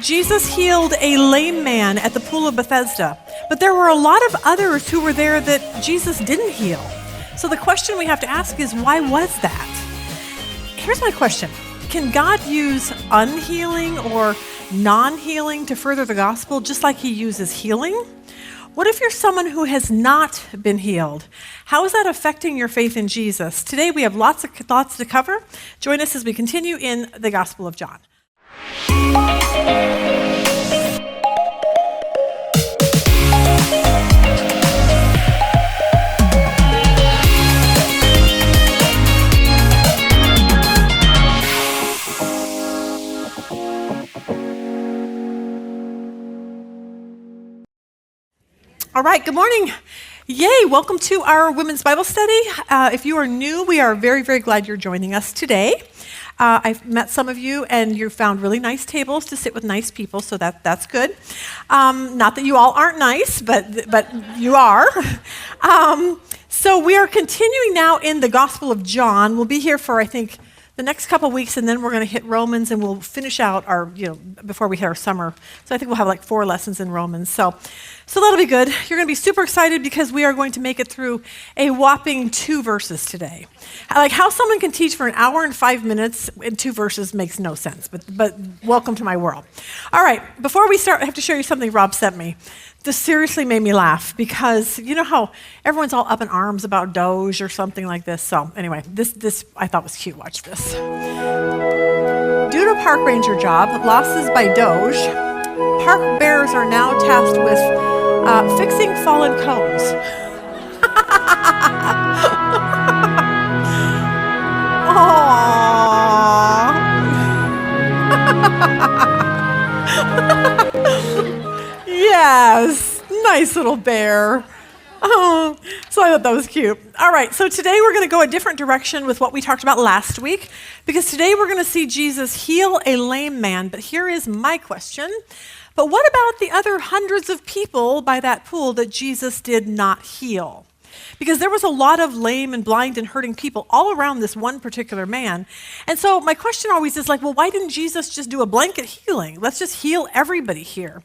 Jesus healed a lame man at the Pool of Bethesda, but there were a lot of others who were there that Jesus didn't heal. So the question we have to ask is, why was that? Here's my question. Can God use unhealing or non-healing to further the gospel just like he uses healing? What if you're someone who has not been healed? How is that affecting your faith in Jesus? Today we have lots of thoughts to cover. Join us as we continue in the Gospel of John. All right, good morning. Yay, welcome to our Women's Bible Study. If you are new, we are very, very glad you're joining us today. I've met some of you and you found really nice tables to sit with nice people, so that's good. Not that you all aren't nice, but you are. So we are continuing now in the Gospel of John. We'll be here for, I think, the next couple of weeks, and then we're going to hit Romans, and we'll finish out our, before we hit our summer. So I think we'll have like 4 lessons in Romans. So that'll be good. You're going to be super excited because we are going to make it through a whopping 2 verses today. Like how someone can teach for an hour and 5 minutes in 2 verses makes no sense, but welcome to my world. All right, before we start, I have to show you something Rob sent me. This seriously made me laugh because you know how everyone's all up in arms about Doge or something like this. So anyway, this I thought was cute. Watch this. Due to a park ranger job, losses by Doge, park bearers are now tasked with fixing fallen cones. Yes, nice little bear. Oh, so I thought that was cute. All right, so today we're going to go a different direction with what we talked about last week, because today we're going to see Jesus heal a lame man. But here is my question. But what about the other hundreds of people by that pool that Jesus did not heal? Because there was a lot of lame and blind and hurting people all around this one particular man. And so my question always is like, well, why didn't Jesus just do a blanket healing? Let's just heal everybody here.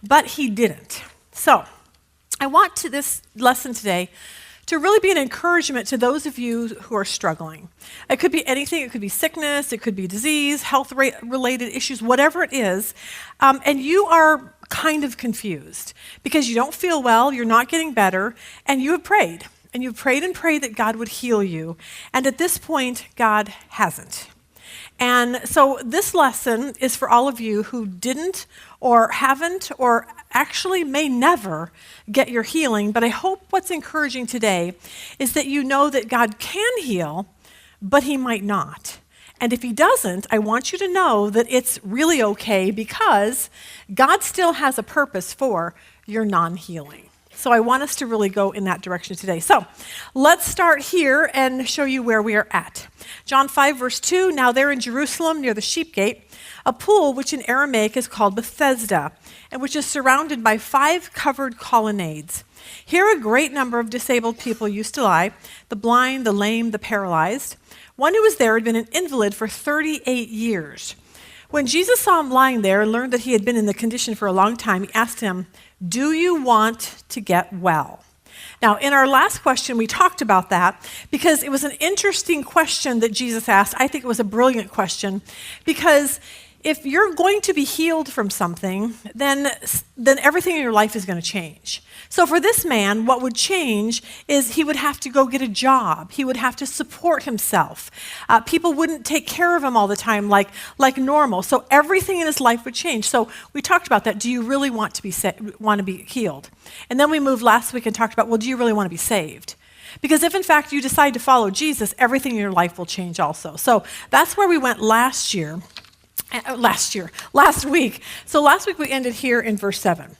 But he didn't. So I want to this lesson today to really be an encouragement to those of you who are struggling. It could be anything. It could be sickness. It could be disease, health-related issues, whatever it is. And you are kind of confused because you don't feel well, you're not getting better, and you have prayed. And you've prayed and prayed that God would heal you. And at this point, God hasn't. And so this lesson is for all of you who didn't or haven't or actually may never get your healing. But I hope what's encouraging today is that you know that God can heal, but he might not. And if he doesn't, I want you to know that it's really okay because God still has a purpose for your non-healing. So I want us to really go in that direction today. So let's start here and show you where we are at. John 5, verse 2, now there in Jerusalem near the sheep gate, a pool which in Aramaic is called Bethesda, and which is surrounded by 5 covered colonnades. Here a great number of disabled people used to lie, the blind, the lame, the paralyzed. One who was there had been an invalid for 38 years. When Jesus saw him lying there and learned that he had been in the condition for a long time, he asked him, do you want to get well? Now, in our last question, we talked about that because it was an interesting question that Jesus asked. I think it was a brilliant question because if you're going to be healed from something, then everything in your life is going to change. So for this man, what would change is he would have to go get a job. He would have to support himself. People wouldn't take care of him all the time like normal. So everything in his life would change. So we talked about that. Do you really want to be healed? And then we moved last week and talked about, well, do you really want to be saved? Because if in fact you decide to follow Jesus, everything in your life will change also. So that's where we went last week. So last week we ended here in verse 7.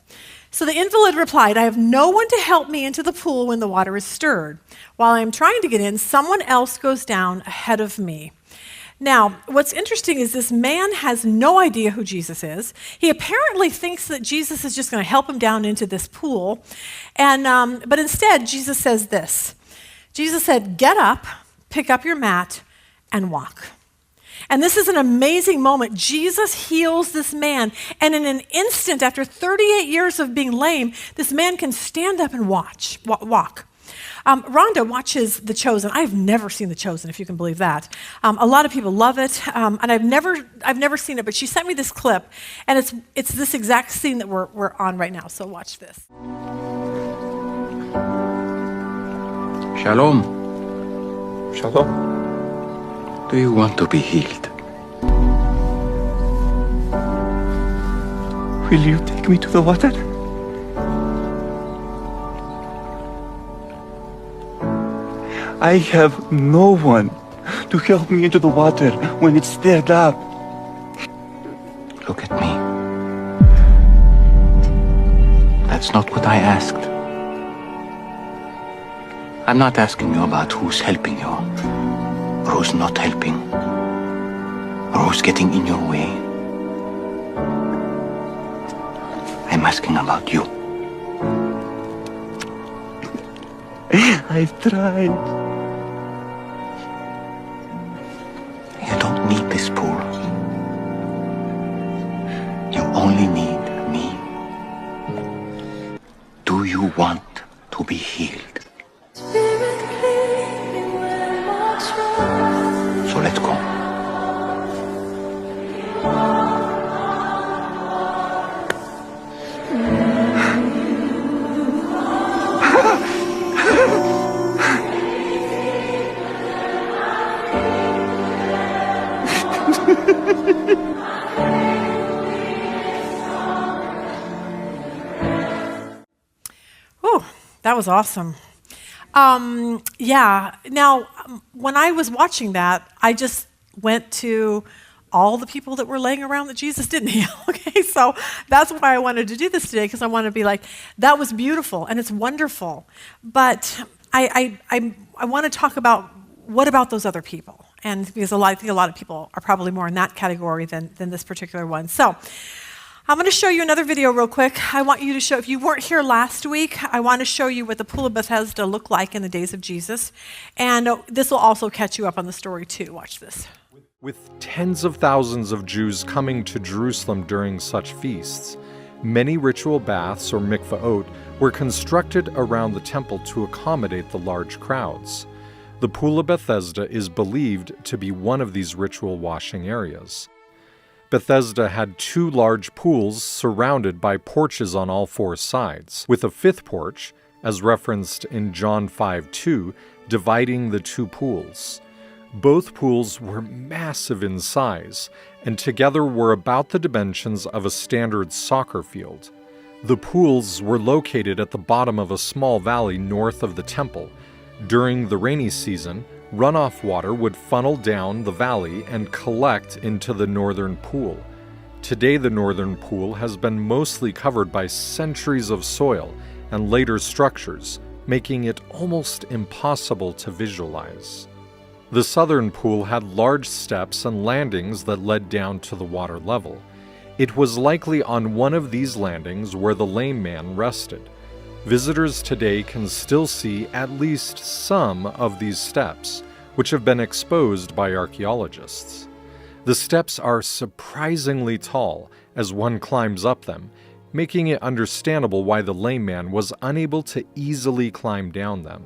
So the invalid replied, I have no one to help me into the pool when the water is stirred. While I am trying to get in, someone else goes down ahead of me. Now, what's interesting is this man has no idea who Jesus is. He apparently thinks that Jesus is just going to help him down into this pool. But instead, Jesus says this. Jesus said, get up, pick up your mat, and walk. And this is an amazing moment. Jesus heals this man, and in an instant, after 38 years of being lame, this man can stand up and walk. Rhonda watches The Chosen. I've never seen The Chosen, if you can believe that. A lot of people love it, and I've never seen it. But she sent me this clip, and it's this exact scene that we're on right now. So watch this. Shalom. Shalom. Do you want to be healed? Will you take me to the water? I have no one to help me into the water when it's stirred up. Look at me. That's not what I asked. I'm not asking you about who's helping you, or who's not helping, or who's getting in your way. I'm asking about you. I've tried. You don't need this pool. You only need me. Do you want to be healed? So let's go. Oh, that was awesome. Yeah. Now, when I was watching that, I just went to all the people that were laying around that Jesus didn't heal. Okay, so that's why I wanted to do this today, because I want to be like, that was beautiful and it's wonderful. But I want to talk about what about those other people, and because I think a lot of people are probably more in that category than this particular one. So I'm going to show you another video real quick. I want you to show, if you weren't here last week, I want to show you what the Pool of Bethesda looked like in the days of Jesus. And this will also catch you up on the story too. Watch this. With tens of thousands of Jews coming to Jerusalem during such feasts, many ritual baths, or mikvaot, were constructed around the temple to accommodate the large crowds. The Pool of Bethesda is believed to be one of these ritual washing areas. Bethesda had two large pools surrounded by porches on all four sides, with a fifth porch, as referenced in John 5:2, dividing the two pools. Both pools were massive in size, and together were about the dimensions of a standard soccer field. The pools were located at the bottom of a small valley north of the temple. During the rainy season, runoff water would funnel down the valley and collect into the northern pool. Today, the northern pool has been mostly covered by centuries of soil and later structures, making it almost impossible to visualize. The southern pool had large steps and landings that led down to the water level. It was likely on one of these landings where the lame man rested. Visitors today can still see at least some of these steps, which have been exposed by archaeologists. The steps are surprisingly tall as one climbs up them, making it understandable why the lame man was unable to easily climb down them.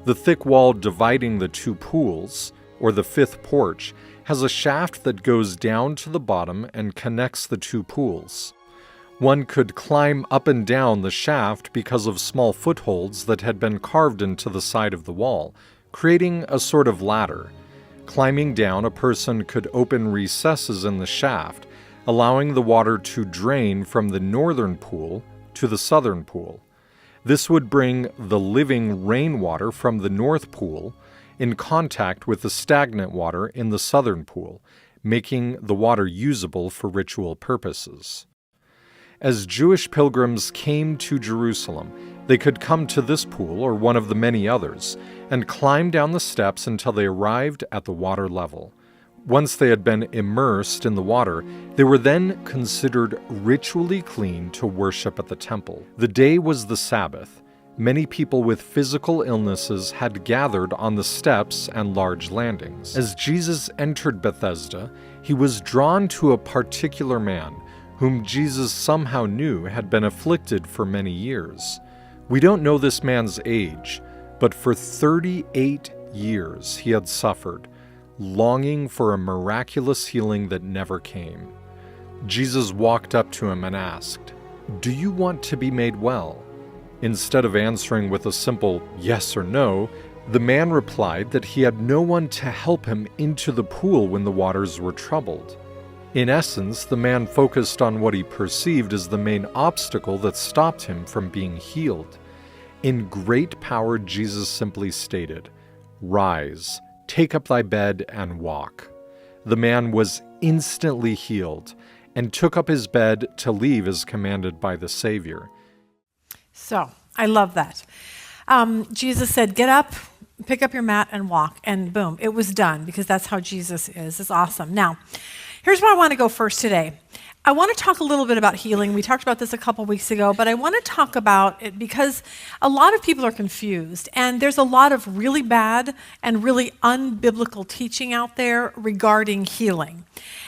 The thick wall dividing the two pools, or the fifth porch, has a shaft that goes down to the bottom and connects the two pools. One could climb up and down the shaft because of small footholds that had been carved into the side of the wall, creating a sort of ladder. Climbing down, a person could open recesses in the shaft, allowing the water to drain from the northern pool to the southern pool. This would bring the living rainwater from the north pool in contact with the stagnant water in the southern pool, making the water usable for ritual purposes. As Jewish pilgrims came to Jerusalem, they could come to this pool or one of the many others and climb down the steps until they arrived at the water level. Once they had been immersed in the water, they were then considered ritually clean to worship at the temple. The day was the Sabbath, Many people with physical illnesses had gathered on the steps and large landings. As Jesus entered Bethesda, he was drawn to a particular man whom Jesus somehow knew had been afflicted for many years. We don't know this man's age, but for 38 years he had suffered, longing for a miraculous healing that never came. Jesus walked up to him and asked, "Do you want to be made well?" Instead of answering with a simple yes or no, the man replied that he had no one to help him into the pool when the waters were troubled. In essence, the man focused on what he perceived as the main obstacle that stopped him from being healed. In great power, Jesus simply stated, "Rise, take up thy bed and walk." The man was instantly healed and took up his bed to leave as commanded by the Savior. So, I love that. Jesus said, get up, pick up your mat and walk, and boom, it was done, because that's how Jesus is. It's awesome. Now, here's where I want to go first today. I want to talk a little bit about healing. We talked about this a couple weeks ago, but I want to talk about it because a lot of people are confused, and there's a lot of really bad and really unbiblical teaching out there regarding healing.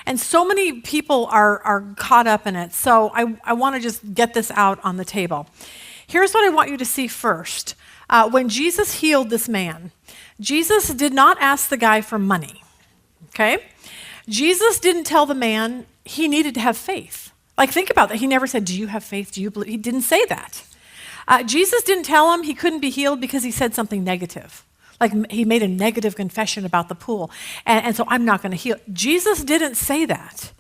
And so many people are caught up in it, so I want to just get this out on the table. Here's what I want you to see first. When Jesus healed this man, Jesus did not ask the guy for money, okay? Jesus didn't tell the man he needed to have faith. Like, think about that. He never said, do you have faith? Do you believe? He didn't say that. Jesus didn't tell him he couldn't be healed because he said something negative. Like, he made a negative confession about the pool, and so I'm not going to heal. Jesus didn't say that.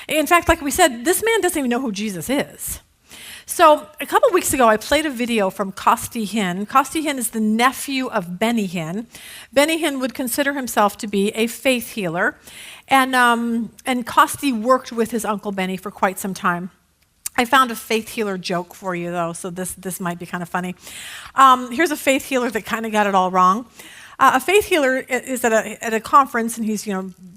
In fact, like we said, this man doesn't even know who Jesus is. So a couple weeks ago, I played a video from Costi Hinn. Costi Hinn is the nephew of Benny Hinn. Benny Hinn would consider himself to be a faith healer, and Costi worked with his Uncle Benny for quite some time. I found a faith healer joke for you, though, so this might be kind of funny. Here's a faith healer that kind of got it all wrong. A faith healer is at a conference, and he's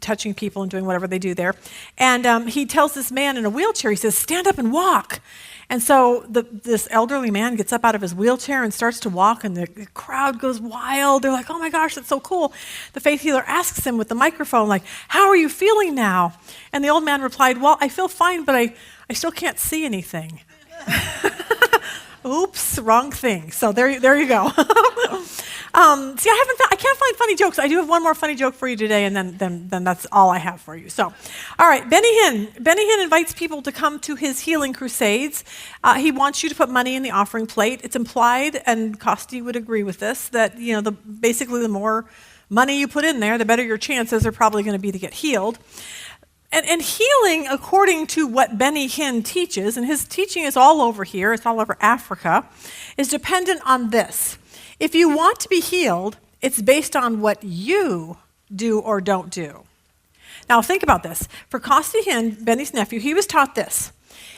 touching people and doing whatever they do there. And he tells this man in a wheelchair, he says, stand up and walk. And so this elderly man gets up out of his wheelchair and starts to walk, and the crowd goes wild. They're like, oh my gosh, that's so cool. The faith healer asks him with the microphone, like, how are you feeling now? And the old man replied, well, I feel fine, but I still can't see anything. Oops, wrong thing. So there you go. See, I can't find funny jokes. I do have one more funny joke for you today, and then that's all I have for you. So, all right, Benny Hinn invites people to come to his healing crusades. He wants you to put money in the offering plate. It's implied, and Costi would agree with this, that basically the more money you put in there, the better your chances are probably going to be to get healed. And healing, according to what Benny Hinn teaches, and his teaching is all over here, it's all over Africa, is dependent on this. If you want to be healed, it's based on what you do or don't do. Now think about this. For Costi Hinn, Benny's nephew, he was taught this.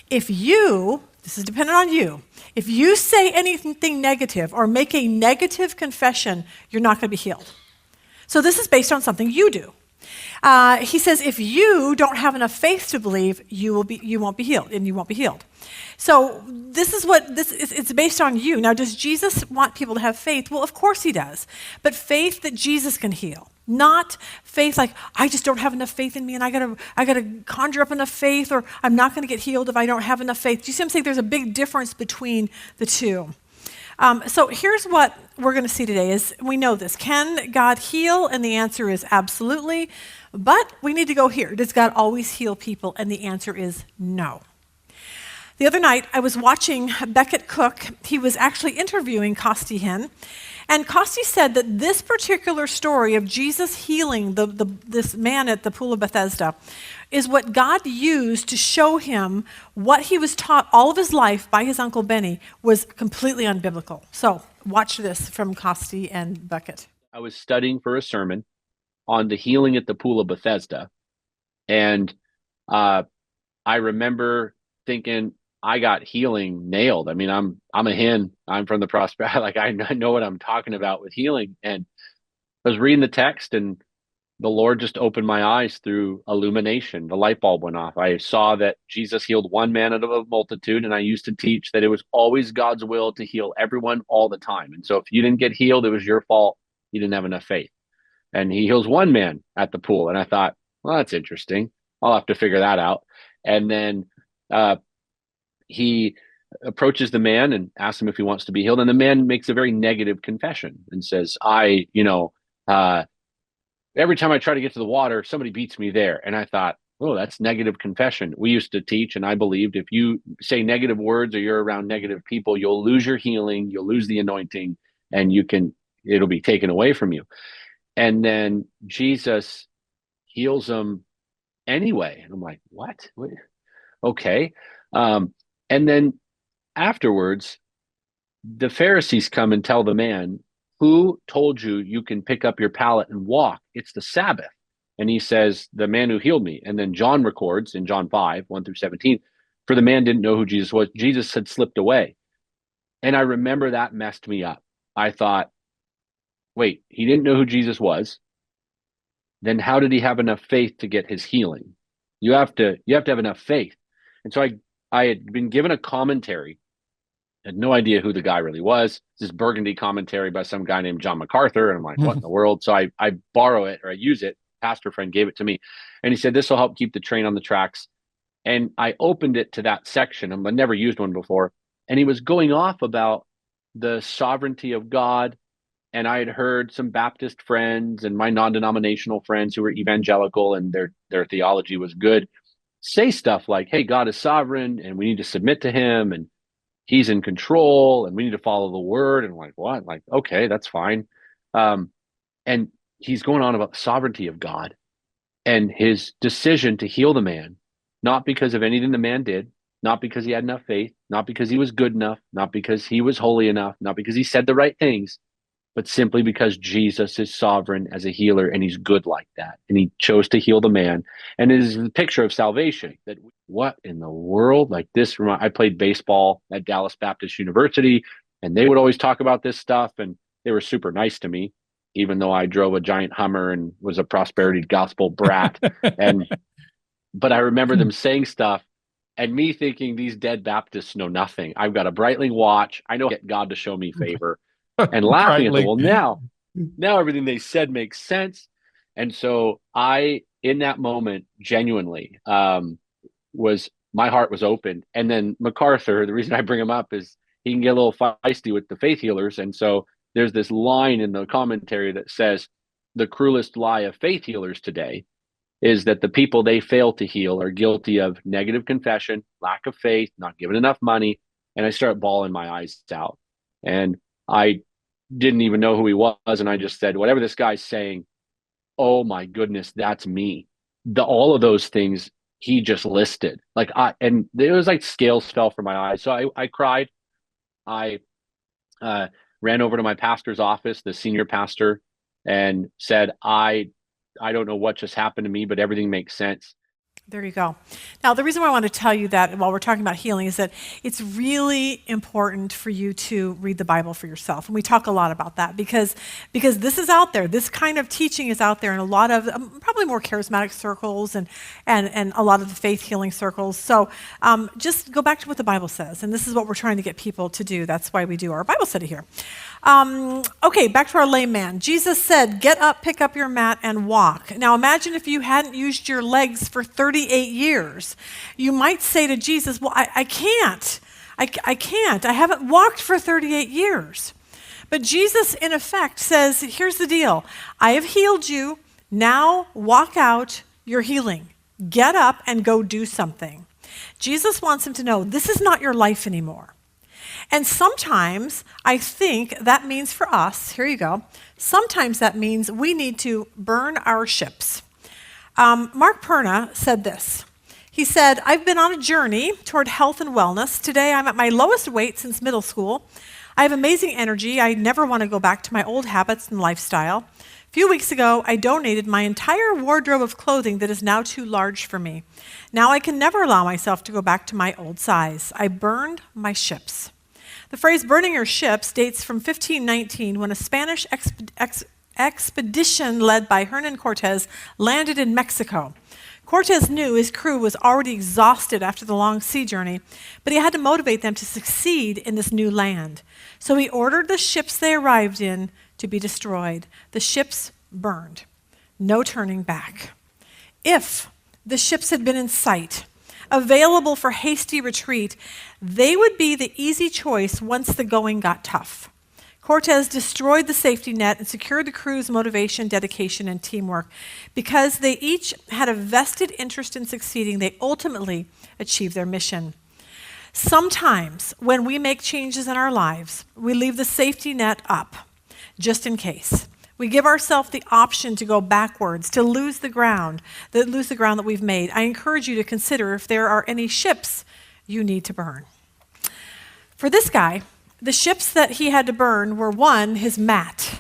This is dependent on you, if you say anything negative or make a negative confession, you're not going to be healed. So this is based on something you do. He says, if you don't have enough faith to believe, you won't be healed, and you won't be healed. So this is it's based on you. Now, does Jesus want people to have faith? Well, of course he does. But faith that Jesus can heal, not faith like, I just don't have enough faith in me, and I gotta conjure up enough faith, or I'm not going to get healed if I don't have enough faith. Do you see what I'm saying? There's a big difference between the two. So here's what we're going to see today is, we know this. Can God heal? And the answer is absolutely. But we need to go here. Does God always heal people? And the answer is no. The other night, I was watching Becket Cook. He was actually interviewing Costi Hinn. And Costi said that this particular story of Jesus healing this man at the Pool of Bethesda is what God used to show him what he was taught all of his life by his Uncle Benny was completely unbiblical. So watch this from Costi and Becket. I was studying for a sermon on the healing at the Pool of Bethesda. And I remember thinking, I got healing nailed. I mean, I'm a Hinn. I'm from the prosperity. Like, I know what I'm talking about with healing. And I was reading the text, and the Lord just opened my eyes through illumination. The light bulb went off. I saw that Jesus healed one man out of a multitude, and I used to teach that it was always God's will to heal everyone all the time. And so if you didn't get healed, it was your fault. You didn't have enough faith. And he heals one man at the pool. And I thought, well, that's interesting. I'll have to figure that out. And then he approaches the man and asks him if he wants to be healed. And the man makes a very negative confession and says, every time I try to get to the water, somebody beats me there. And I thought, oh, that's negative confession. We used to teach, and I believed if you say negative words or you're around negative people, you'll lose your healing, you'll lose the anointing, and it'll be taken away from you. And then Jesus heals him anyway. And I'm like, what? Okay. And then afterwards, the Pharisees come and tell the man, who told you you can pick up your pallet and walk? It's the Sabbath. And he says, the man who healed me. And then John records in John 5, 1-17, for the man didn't know who Jesus was. Jesus had slipped away. And I remember that messed me up. I thought, wait, he didn't know who Jesus was. Then how did he have enough faith to get his healing? You have to have enough faith. And so I had been given a commentary. Had no idea who the guy really was. This Burgundy commentary by some guy named John MacArthur. And I'm like, what in the world? So I borrow it, or I use it. Pastor friend gave it to me. And he said, this will help keep the train on the tracks. And I opened it to that section. I've never used one before. And he was going off about the sovereignty of God. And I had heard some Baptist friends and my non-denominational friends who were evangelical and their theology was good say stuff like, hey, God is sovereign and we need to submit to him. And he's in control and we need to follow the word. And I'm like, what? Like, okay, that's fine. And he's going on about the sovereignty of God and his decision to heal the man, not because of anything the man did, not because he had enough faith, not because he was good enough, not because he was holy enough, not because he said the right things, but simply because Jesus is sovereign as a healer and he's good like that. And he chose to heal the man. And it is the picture of salvation that what in the world? Like this, I played baseball at Dallas Baptist University and they would always talk about this stuff and they were super nice to me, even though I drove a giant Hummer and was a prosperity gospel brat. But I remember them saying stuff and me thinking these dead Baptists know nothing. I've got a Breitling watch. I know get God to show me favor. And laughing at them. Well, now everything they said makes sense. And so I, in that moment, genuinely, my heart was open. And then MacArthur, the reason I bring him up is he can get a little feisty with the faith healers. And so there's this line in the commentary that says the cruelest lie of faith healers today is that the people they fail to heal are guilty of negative confession, lack of faith, not giving enough money. And I start bawling my eyes out. And I didn't even know who he was. And I just said, whatever this guy's saying, oh my goodness, that's me. All of those things he just listed. And it was like scales fell from my eyes. So I cried. I ran over to my pastor's office, the senior pastor, and said, I don't know what just happened to me, but everything makes sense. There you go. Now, the reason why I want to tell you that while we're talking about healing is that it's really important for you to read the Bible for yourself. And we talk a lot about that because this is out there. This kind of teaching is out there in a lot of probably more charismatic circles and a lot of the faith healing circles. So just go back to what the Bible says. And this is what we're trying to get people to do. That's why we do our Bible study here. Okay, back to our lame man. Jesus said, get up, pick up your mat, and walk. Now imagine if you hadn't used your legs for 38 years. You might say to Jesus, well, I can't. I can't. I haven't walked for 38 years. But Jesus, in effect, says, here's the deal. I have healed you. Now walk out your healing. Get up and go do something. Jesus wants him to know this is not your life anymore. And sometimes I think that means for us, here you go, sometimes that means we need to burn our ships. Mark Perna said this. He said, I've been on a journey toward health and wellness. Today I'm at my lowest weight since middle school. I have amazing energy. I never want to go back to my old habits and lifestyle. A few weeks ago, I donated my entire wardrobe of clothing that is now too large for me. Now I can never allow myself to go back to my old size. I burned my ships. The phrase burning your ships dates from 1519 when a Spanish expedition led by Hernan Cortez landed in Mexico. Cortez knew his crew was already exhausted after the long sea journey, but he had to motivate them to succeed in this new land. So he ordered the ships they arrived in to be destroyed. The ships burned. No turning back. If the ships had been in sight, available for hasty retreat, they would be the easy choice once the going got tough. Cortez destroyed the safety net and secured the crew's motivation, dedication, and teamwork. Because they each had a vested interest in succeeding, they ultimately achieved their mission. Sometimes when we make changes in our lives, we leave the safety net up, just in case. We give ourselves the option to go backwards, to lose the ground that we've made. I encourage you to consider if there are any ships you need to burn. For this guy, the ships that he had to burn were, one, his mat.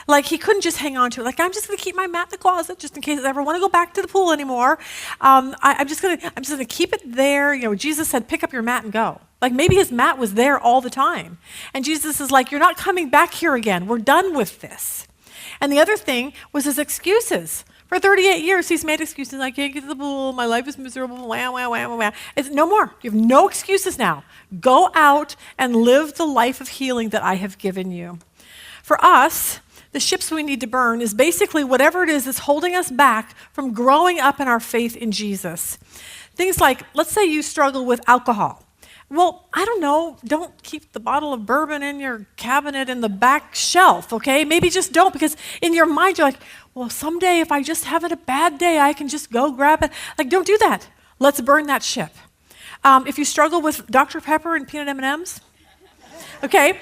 Like, he couldn't just hang on to it. Like, I'm just going to keep my mat in the closet just in case I ever want to go back to the pool anymore. I'm just going to keep it there. You know, Jesus said, pick up your mat and go. Like, maybe his mat was there all the time. And Jesus is like, you're not coming back here again. We're done with this. And the other thing was his excuses. For 38 years, he's made excuses. I can't get to the pool. My life is miserable. Wah, wah, wah, wah, wah. It's no more. You have no excuses now. Go out and live the life of healing that I have given you. For us, the ships we need to burn is basically whatever it is that's holding us back from growing up in our faith in Jesus. Things like, let's say you struggle with alcohol. Well, I don't know, don't keep the bottle of bourbon in your cabinet in the back shelf, okay? Maybe just don't, because in your mind you're like, well, someday if I just have a bad day, I can just go grab it. Like, don't do that. Let's burn that ship. If you struggle with Dr. Pepper and peanut M&Ms, okay,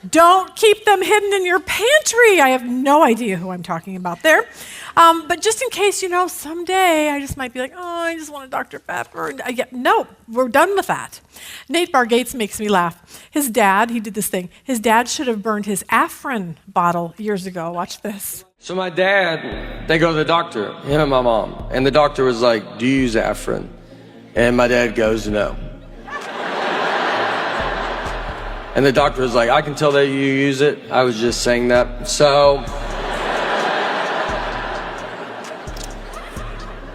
don't keep them hidden in your pantry. I have no idea who I'm talking about there. But just in case, someday I just might be like, oh, I just want a Dr. Pepper. No, we're done with that. Nate Bargates makes me laugh. His dad, he did this thing. His dad should have burned his Afrin bottle years ago. Watch this. So my dad, they go to the doctor, him and my mom. And the doctor was like, do you use Afrin? And my dad goes, no. And the doctor was like, I can tell that you use it. I was just saying that. So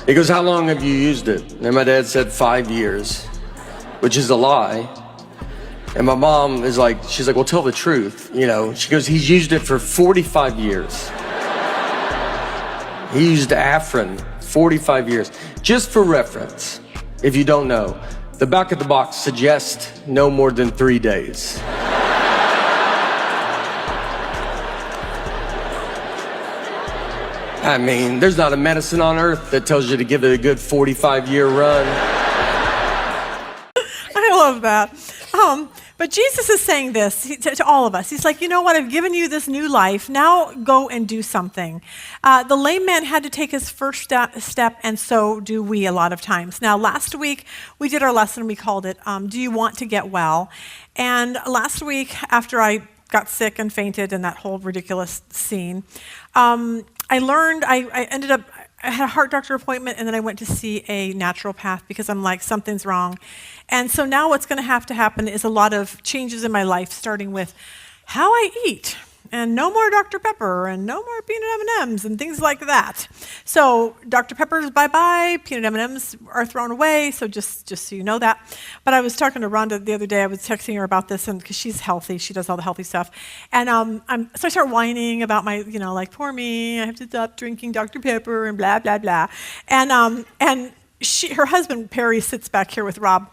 he goes, how long have you used it? And my dad said 5 years, which is a lie. And my mom is like, she's like, well, tell the truth. She goes, he's used it for 45 years. He used Afrin 45 years. Just for reference, if you don't know, the back of the box suggests no more than 3 days. I mean, there's not a medicine on earth that tells you to give it a good 45-year run. I love that. But Jesus is saying this to all of us. He's like, you know what? I've given you this new life. Now go and do something. The lame man had to take his first step, and so do we a lot of times. Now, last week, we did our lesson. We called it, Do You Want to Get Well? And last week, after I got sick and fainted in that whole ridiculous scene, I learned, I ended up, I had a heart doctor appointment, and then I went to see a naturopath because I'm like, something's wrong. And so now what's going to have to happen is a lot of changes in my life, starting with how I eat, and no more Dr. Pepper, and no more peanut M&Ms, and things like that. So Dr. Pepper's bye-bye, peanut M&Ms are thrown away, so just so you know that. But I was talking to Rhonda the other day, I was texting her about this, and because she's healthy, she does all the healthy stuff. And so I start whining about my, like, poor me, I have to stop drinking Dr. Pepper, and blah, blah, blah. And her husband, Perry, sits back here with Rob,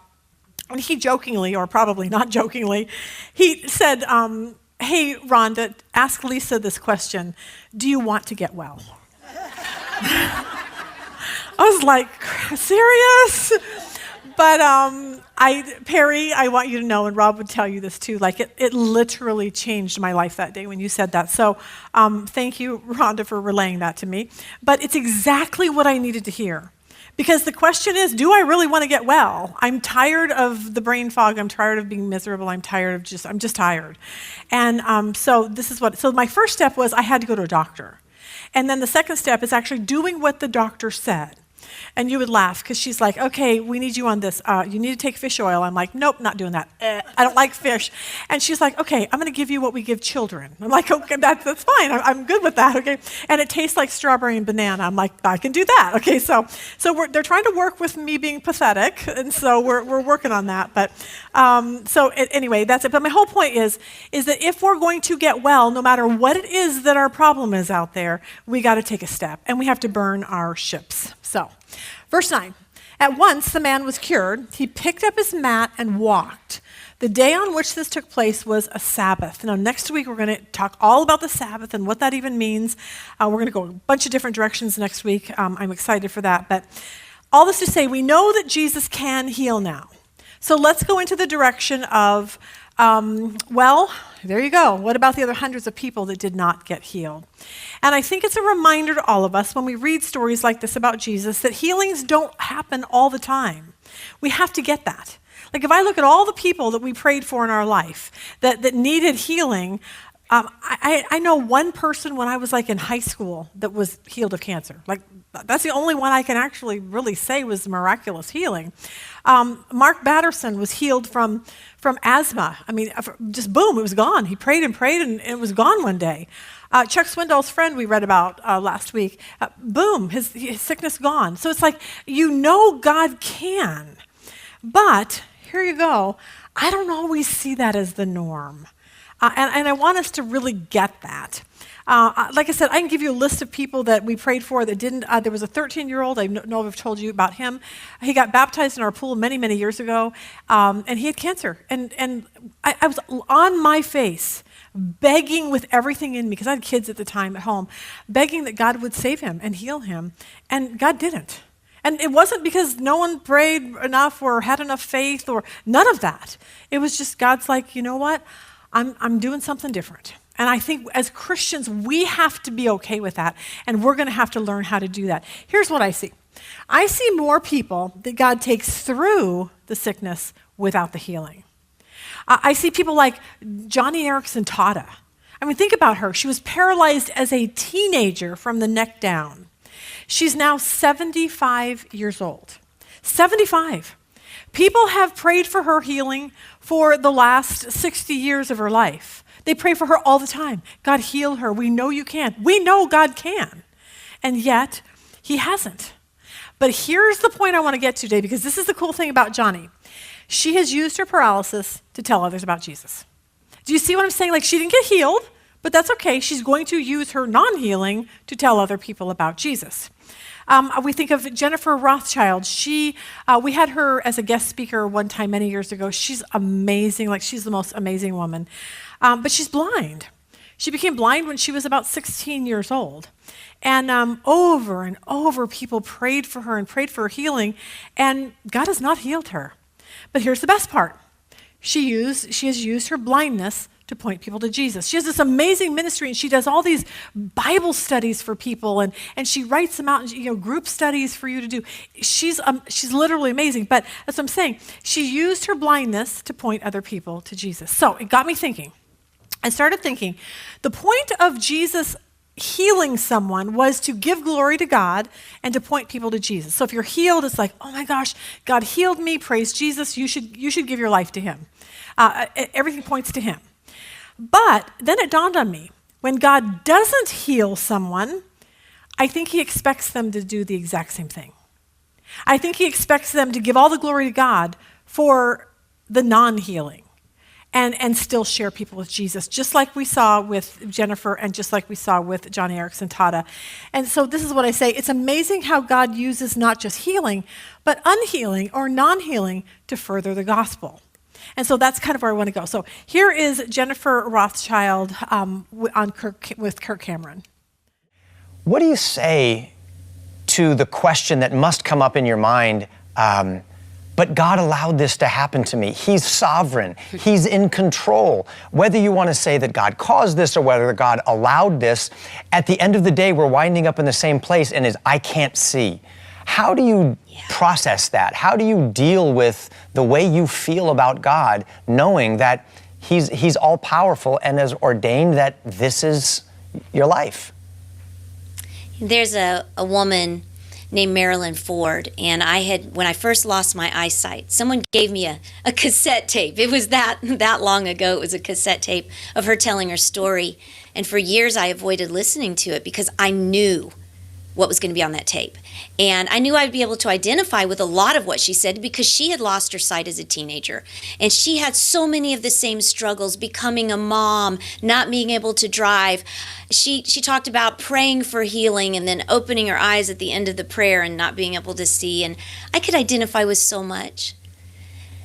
and he jokingly, or probably not jokingly, he said, hey, Rhonda, ask Lisa this question. Do you want to get well? I was like, serious? But Perry, I want you to know, and Rob would tell you this too, like it literally changed my life that day when you said that. So thank you, Rhonda, for relaying that to me. But it's exactly what I needed to hear. Because the question is, do I really want to get well? I'm tired of the brain fog. I'm tired of being miserable. I'm just tired. And so my first step was I had to go to a doctor. And then the second step is actually doing what the doctor said. And you would laugh because she's like, okay, we need you on this. You need to take fish oil. I'm like, nope, not doing that. I don't like fish. And she's like, okay, I'm going to give you what we give children. I'm like, okay, that's fine. I'm good with that, okay? And it tastes like strawberry and banana. I'm like, I can do that, okay? So they're trying to work with me being pathetic, and so we're working on that. But anyway, that's it. But my whole point is that if we're going to get well, no matter what it is that our problem is out there, we got to take a step, and we have to burn our ships. So, verse 9. At once the man was cured. He picked up his mat and walked. The day on which this took place was a Sabbath. Now, next week we're going to talk all about the Sabbath and what that even means. We're going to go a bunch of different directions next week. I'm excited for that. But all this to say, we know that Jesus can heal now. So let's go into the direction of, there you go. What about the other hundreds of people that did not get healed? And I think it's a reminder to all of us when we read stories like this about Jesus that healings don't happen all the time. We have to get that. Like if I look at all the people that we prayed for in our life that needed healing, I know one person when I was like in high school that was healed of cancer. Like that's the only one I can actually really say was miraculous healing. Mark Batterson was healed from asthma. I mean, just boom, it was gone. He prayed and it was gone one day. Chuck Swindoll's friend we read about last week, boom, his sickness gone. So it's like, God can. But here you go. I don't always see that as the norm. And I want us to really get that. Like I said, I can give you a list of people that we prayed for that didn't. There was a 13-year-old, I know I've told you about him. He got baptized in our pool many, many years ago, and he had cancer. And I was on my face, begging with everything in me, because I had kids at the time at home, begging that God would save him and heal him. And God didn't. And it wasn't because no one prayed enough or had enough faith or none of that. It was just God's like, you know what? I'm doing something different. And I think as Christians, we have to be okay with that, and we're going to have to learn how to do that. Here's what I see. I see more people that God takes through the sickness without the healing. I see people like Johnny Erickson Tata. I mean, think about her. She was paralyzed as a teenager from the neck down. She's now 75 years old. 75. People have prayed for her healing for the last 60 years of her life. They pray for her all the time. God, heal her. We know you can. We know God can. And yet, he hasn't. But here's the point I want to get to today, because this is the cool thing about Johnny. She has used her paralysis to tell others about Jesus. Do you see what I'm saying? Like, she didn't get healed, but that's okay. She's going to use her non-healing to tell other people about Jesus. We think of Jennifer Rothschild. We had her as a guest speaker one time many years ago. She's amazing. Like, she's the most amazing woman. But she's blind. She became blind when she was about 16 years old. And over and over, people prayed for her and prayed for her healing, and God has not healed her. But here's the best part. She has used her blindness to point people to Jesus. She has this amazing ministry, and she does all these Bible studies for people, and she writes them out, and group studies for you to do. She's literally amazing. But that's what I'm saying. She used her blindness to point other people to Jesus. So it got me thinking. I started thinking, the point of Jesus healing someone was to give glory to God and to point people to Jesus. So if you're healed, it's like, oh my gosh, God healed me, praise Jesus, you should give your life to him. Everything points to him. But then it dawned on me, when God doesn't heal someone, I think he expects them to do the exact same thing. I think he expects them to give all the glory to God for the non-healing and still share people with Jesus, just like we saw with Jennifer and just like we saw with Johnny Erickson Tata. And so this is what I say. It's amazing how God uses not just healing, but unhealing or non-healing to further the gospel. And so that's kind of where I want to go. So here is Jennifer Rothschild with Kirk Cameron. What do you say to the question that must come up in your mind, but God allowed this to happen to me? He's sovereign. He's in control. Whether you want to say that God caused this or whether God allowed this, at the end of the day, we're winding up in the same place, and is I can't see. How do you process that? How do you deal with the way you feel about God, knowing that He's all-powerful and has ordained that this is your life? There's a woman named Marilyn Ford. And when I first lost my eyesight, someone gave me a cassette tape. It was that long ago. It was a cassette tape of her telling her story. And for years I avoided listening to it because I knew what was going to be on that tape. And I knew I'd be able to identify with a lot of what she said because she had lost her sight as a teenager. And she had so many of the same struggles, becoming a mom, not being able to drive. She talked about praying for healing and then opening her eyes at the end of the prayer and not being able to see. And I could identify with so much.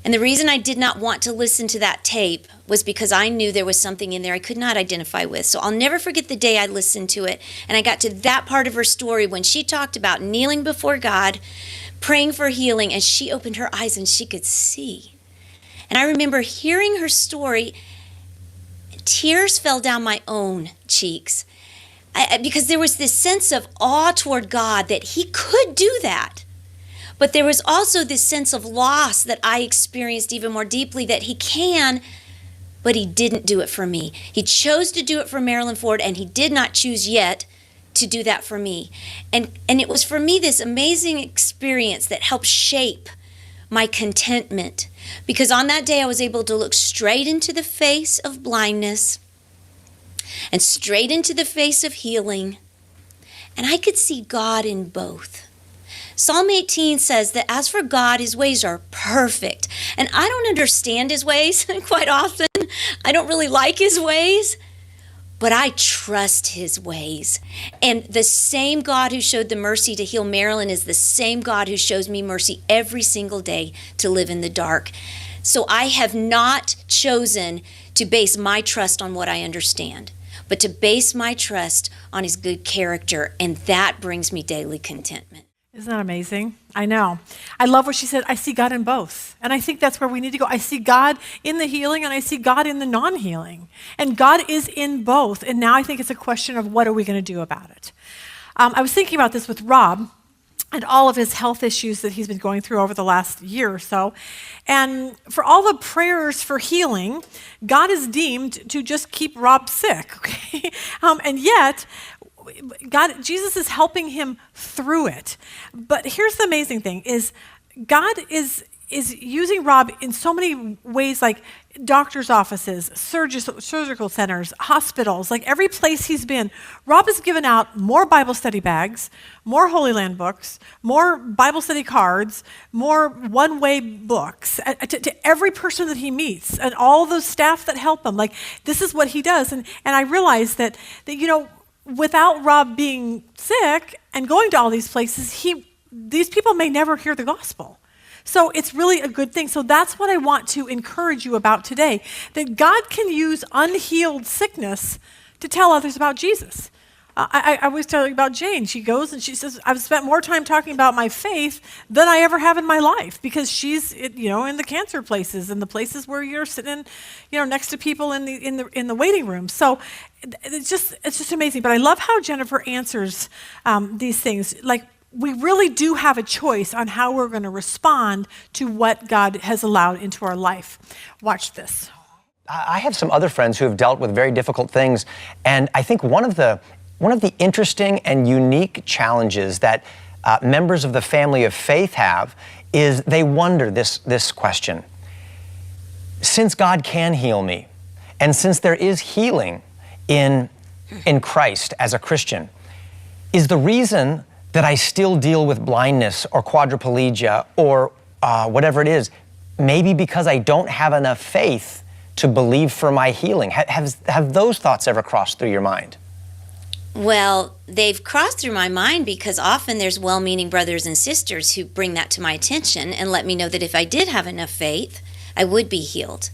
And the reason I did not want to listen to that tape was because I knew there was something in there I could not identify with. So I'll never forget the day I listened to it and I got to that part of her story when she talked about kneeling before God, praying for healing, and she opened her eyes and she could see. And I remember hearing her story, tears fell down my own cheeks because there was this sense of awe toward God that He could do that. But there was also this sense of loss that I experienced even more deeply, that He can, but He didn't do it for me. He chose to do it for Marilyn Ford, and He did not choose yet to do that for me. And it was for me this amazing experience that helped shape my contentment. Because on that day I was able to look straight into the face of blindness and straight into the face of healing. And I could see God in both. Psalm 18 says that as for God, His ways are perfect. And I don't understand His ways quite often. I don't really like His ways, but I trust His ways. And the same God who showed the mercy to heal Marilyn is the same God who shows me mercy every single day to live in the dark. So I have not chosen to base my trust on what I understand, but to base my trust on His good character, and that brings me daily contentment. Isn't that amazing? I know. I love what she said. I see God in both. And I think that's where we need to go. I see God in the healing and I see God in the non-healing. And God is in both. And now I think it's a question of what are we going to do about it? I was thinking about this with Rob and all of his health issues that he's been going through over the last year or so. And for all the prayers for healing, God is deemed to just keep Rob sick. Okay? And yet, Jesus is helping him through it. But here's the amazing thing is God is using Rob in so many ways, like doctor's offices, surgical centers, hospitals, like every place he's been. Rob has given out more Bible study bags, more Holy Land books, more Bible study cards, more one-way books to every person that he meets and all those staff that help him. Like, this is what he does. And I realized that without Rob being sick and going to all these places, these people may never hear the gospel. So it's really a good thing. So that's what I want to encourage you about today, that God can use unhealed sickness to tell others about Jesus. I was telling about Jane. She goes and she says, I've spent more time talking about my faith than I ever have in my life, because she's, in the cancer places and the places where you're sitting, next to people in the waiting room. So it's just amazing. But I love how Jennifer answers these things. Like, we really do have a choice on how we're going to respond to what God has allowed into our life. Watch this. I have some other friends who have dealt with very difficult things, and I think one of the interesting and unique challenges that members of the family of faith have is they wonder this question. Since God can heal me, and since there is healing in Christ as a Christian, is the reason that I still deal with blindness or quadriplegia or whatever it is, maybe because I don't have enough faith to believe for my healing? Have those thoughts ever crossed through your mind? Well, they've crossed through my mind because often there's well-meaning brothers and sisters who bring that to my attention and let me know that if I did have enough faith, I would be healed.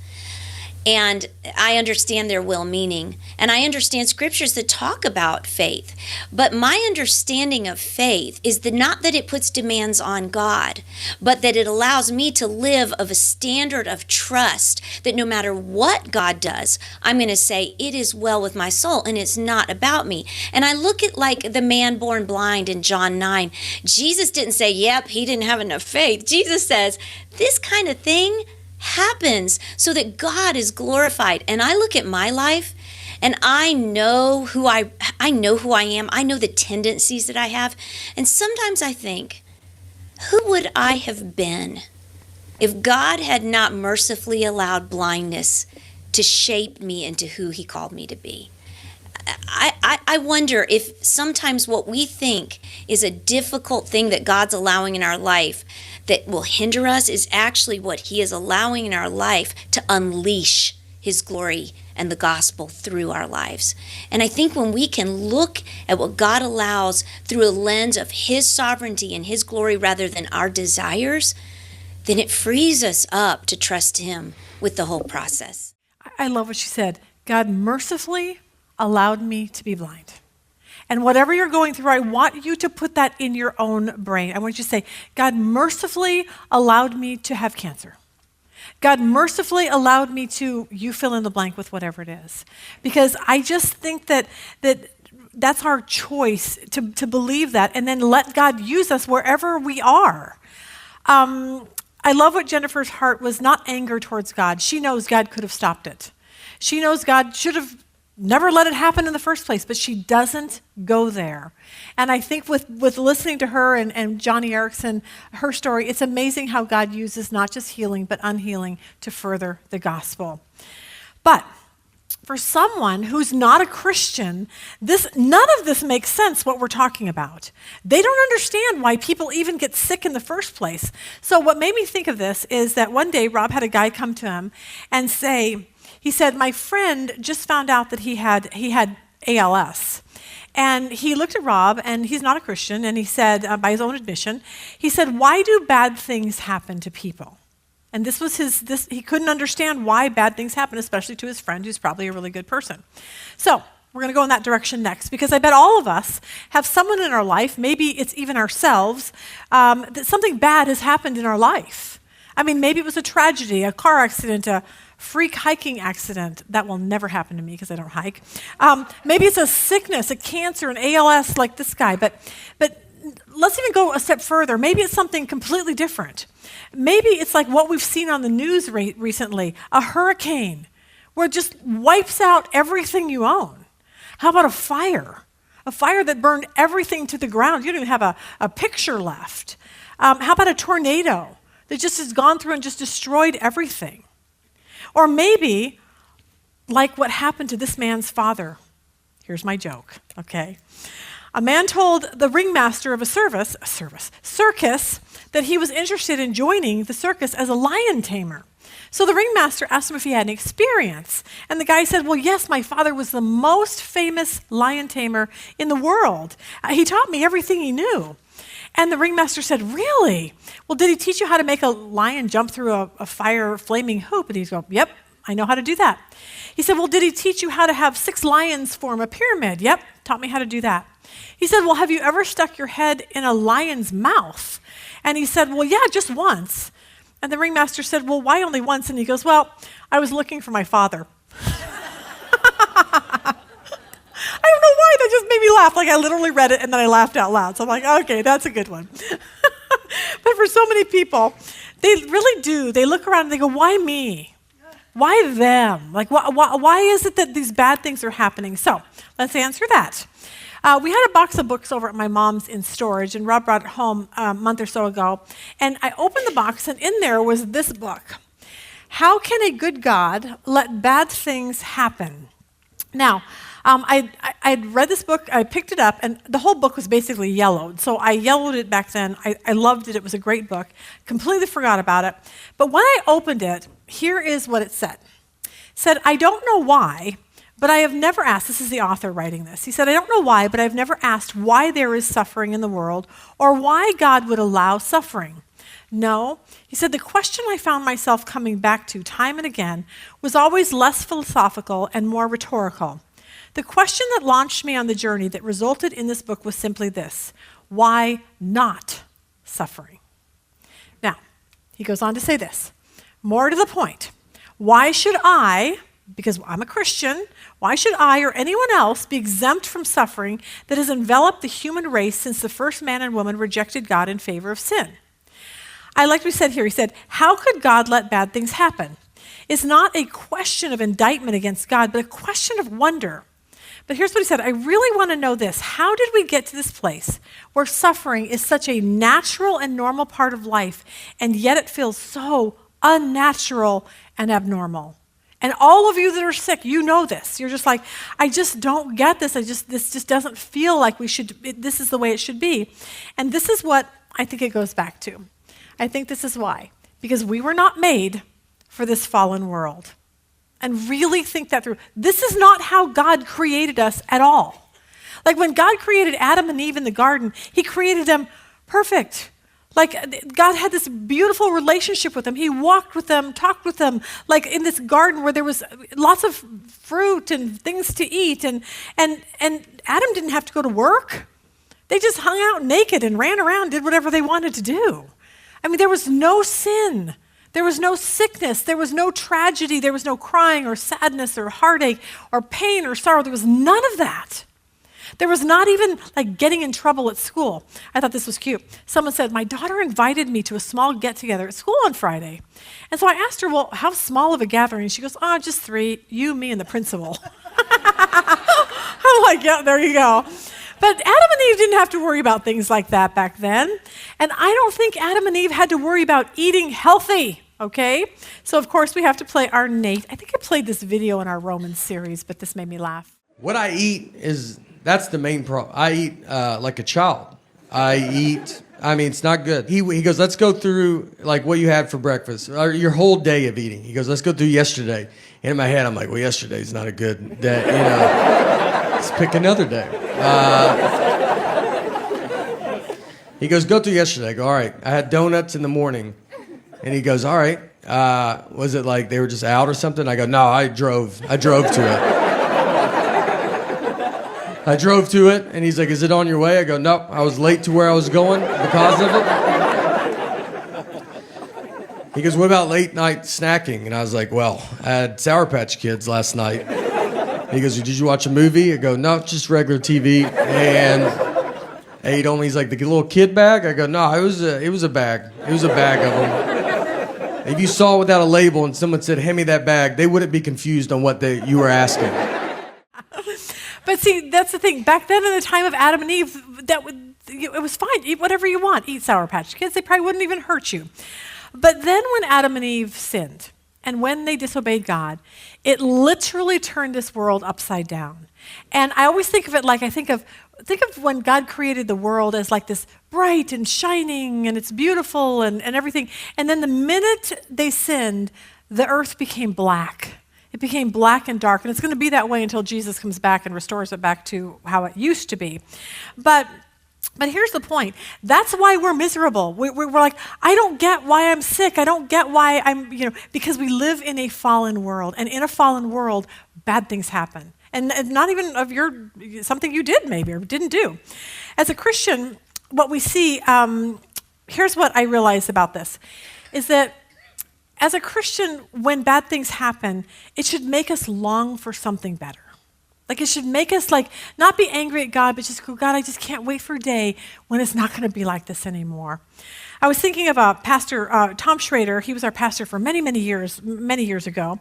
And I understand their well-meaning, and I understand scriptures that talk about faith. But my understanding of faith is not that it puts demands on God, but that it allows me to live of a standard of trust that no matter what God does, I'm going to say, it is well with my soul, and it's not about me. And I look at like the man born blind in John 9. Jesus didn't say, yep, he didn't have enough faith. Jesus says, this kind of thing happens so that God is glorified. And I look at my life And I know who I am. I know the tendencies that I have. And sometimes I think, who would I have been if God had not mercifully allowed blindness to shape me into who he called me to be? I wonder if sometimes what we think is a difficult thing that God's allowing in our life that will hinder us is actually what he is allowing in our life to unleash his glory and the gospel through our lives. And I think when we can look at what God allows through a lens of his sovereignty and his glory rather than our desires, then it frees us up to trust him with the whole process. I love what she said. God mercifully allowed me to be blind. And whatever you're going through, I want you to put that in your own brain. I want you to say, God mercifully allowed me to have cancer. God mercifully allowed me to, you fill in the blank with whatever it is. Because I just think that's our choice to believe that and then let God use us wherever we are. I love what Jennifer's heart was, not anger towards God. She knows God could have stopped it. She knows God should have never let it happen in the first place, but she doesn't go there. And I think with listening to her and Johnny Erickson, her story, it's amazing how God uses not just healing, but unhealing to further the gospel. But for someone who's not a Christian, none of this makes sense, what we're talking about. They don't understand why people even get sick in the first place. So what made me think of this is that one day Rob had a guy come to him and say, he said, my friend just found out that he had ALS. And he looked at Rob, and he's not a Christian, and he said, by his own admission, he said, why do bad things happen to people? And this was he couldn't understand why bad things happen, especially to his friend, who's probably a really good person. So we're going to go in that direction next, because I bet all of us have someone in our life, maybe it's even ourselves, that something bad has happened in our life. I mean, maybe it was a tragedy, a car accident, a freak hiking accident. That will never happen to me because I don't hike. Maybe it's a sickness, a cancer, an ALS like this guy. But let's even go a step further. Maybe it's something completely different. Maybe it's like what we've seen on the news recently, a hurricane where it just wipes out everything you own. How about a fire? A fire that burned everything to the ground. You don't even have a picture left. How about a tornado that just has gone through and just destroyed everything? Or maybe, like what happened to this man's father. Here's my joke, okay? A man told the ringmaster of a circus that he was interested in joining the circus as a lion tamer. So the ringmaster asked him if he had any experience. And the guy said, well, yes, my father was the most famous lion tamer in the world. He taught me everything he knew. And the ringmaster said, really? Well, did he teach you how to make a lion jump through a fire flaming hoop? And he's going, yep, I know how to do that. He said, well, did he teach you how to have 6 lions form a pyramid? Yep, taught me how to do that. He said, well, have you ever stuck your head in a lion's mouth? And he said, well, yeah, just once. And the ringmaster said, well, why only once? And he goes, well, I was looking for my father. I don't know why, that just made me laugh. Like I literally read it and then I laughed out loud. So I'm like, okay, that's a good one. But for so many people, they really do. They look around and they go, why me? Why them? Like, why is it that these bad things are happening? So let's answer that. We had a box of books over at my mom's in storage, and Rob brought it home a month or so ago. And I opened the box, and in there was this book. How Can a Good God Let Bad Things Happen? Now, I'd read this book, I picked it up, and the whole book was basically yellowed. So I yellowed it back then. I loved it. It was a great book. Completely forgot about it. But when I opened it, here is what it said. It said, I don't know why, but I have never asked, this is the author writing this. He said, I don't know why, but I've never asked why there is suffering in the world or why God would allow suffering. No, he said, the question I found myself coming back to time and again was always less philosophical and more rhetorical. The question that launched me on the journey that resulted in this book was simply this: why not suffering? Now, he goes on to say this, more to the point. Why should I, because I'm a Christian, why should I or anyone else be exempt from suffering that has enveloped the human race since the first man and woman rejected God in favor of sin? I like what he said here. He said, how could God let bad things happen? is not a question of indictment against God, but a question of wonder. But here's what he said. I really want to know this. How did we get to this place where suffering is such a natural and normal part of life, and yet it feels so unnatural and abnormal? And all of you that are sick, you know this. You're just like, I just don't get this. This just doesn't feel like this is the way it should be. And this is what I think it goes back to. I think this is why. Because we were not made for this fallen world. And really think that through. This is not how God created us at all. Like when God created Adam and Eve in the garden, he created them perfect. Like God had this beautiful relationship with them. He walked with them, talked with them, like in this garden where there was lots of fruit and things to eat. And Adam didn't have to go to work. They just hung out naked and ran around, did whatever they wanted to do. I mean, there was no sin. There was no sickness. There was no tragedy. There was no crying or sadness or heartache or pain or sorrow. There was none of that. There was not even like getting in trouble at school. I thought this was cute. Someone said, my daughter invited me to a small get-together at school on Friday. And so I asked her, well, how small of a gathering? She goes, oh, just 3, you, me, and the principal. I'm like, yeah, there you go. But Adam and Eve didn't have to worry about things like that back then. And I don't think Adam and Eve had to worry about eating healthy, okay? So, of course, we have to play our Nate. I think I played this video in our Romans series, but this made me laugh. What I eat that's the main problem. I eat like a child. It's not good. He goes, let's go through like what you had for breakfast, or your whole day of eating. He goes, let's go through yesterday. And in my head, I'm like, well, yesterday's not a good day. Let's pick another day. He goes, go through yesterday. I go, all right. I had donuts in the morning. And he goes, all right. Was it like they were just out or something? I go, no, I drove to it. I drove to it, and he's like, is it on your way? I go, nope, I was late to where I was going because of it. He goes, what about late night snacking? And I was like, well, I had Sour Patch Kids last night. He goes, did you watch a movie? I go, no, just regular TV. And ate only, he's like, the little kid bag? I go, no, it was a bag. It was a bag of them. If you saw it without a label and someone said, hand me that bag, they wouldn't be confused on what you were asking. But see, that's the thing. Back then, in the time of Adam and Eve, it was fine. Eat whatever you want. Eat Sour Patch Kids. They probably wouldn't even hurt you. But then when Adam and Eve sinned, and when they disobeyed God, it literally turned this world upside down. And I always think of it like, think of when God created the world as like this bright and shining, and it's beautiful and everything. And then the minute they sinned, the earth became black. It became black and dark, and it's going to be that way until Jesus comes back and restores it back to how it used to be. But here's the point. That's why we're miserable. We're like, I don't get why I'm sick. I don't get why because we live in a fallen world, and in a fallen world, bad things happen. And not even of something you did maybe or didn't do. As a Christian, what we see, here's what I realize about this, is that as a Christian, when bad things happen, it should make us long for something better. Like it should make us not be angry at God, but just go, God, I just can't wait for a day when it's not going to be like this anymore. I was thinking of Pastor Tom Schrader. He was our pastor for many, many years ago.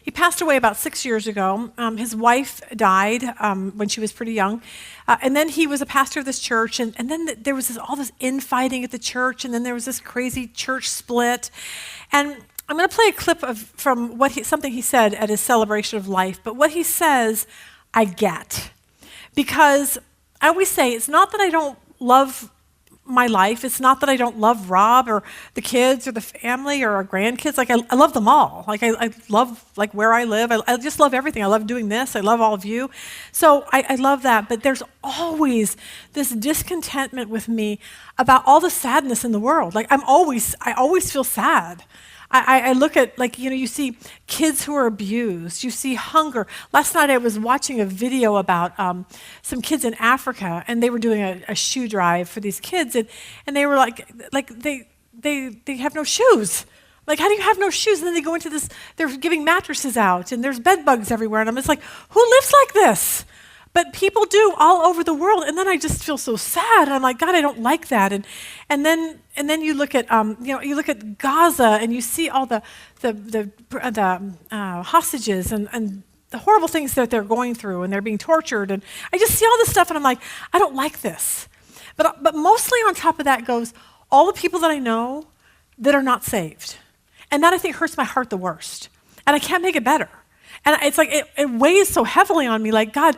He passed away about 6 years ago. His wife died when she was pretty young. And then he was a pastor of this church. And then there was all this infighting at the church. And then there was this crazy church split. And I'm going to play a clip from something he said at his celebration of life. But what he says, I get. Because I always say, it's not that I don't love my life. It's not that I don't love Rob or the kids or the family or our grandkids. I love them all. I love where I live. I just love everything. I love doing this. I love all of you. So I love that. But there's always this discontentment with me about all the sadness in the world. I always feel sad. I look at, you see kids who are abused. You see hunger. Last night I was watching a video about some kids in Africa, and they were doing a shoe drive for these kids, and they were they have no shoes. How do you have no shoes? And then they go into this, they're giving mattresses out, and there's bed bugs everywhere, and I'm just like, who lives like this? But people do all over the world, and then I just feel so sad. And I'm like, God, I don't like that. And then you look at you look at Gaza, and you see all the hostages and the horrible things that they're going through, and they're being tortured. And I just see all this stuff, and I'm like, I don't like this. But mostly on top of that goes all the people that I know that are not saved, and that I think hurts my heart the worst. And I can't make it better. And it's like it weighs so heavily on me. Like, God,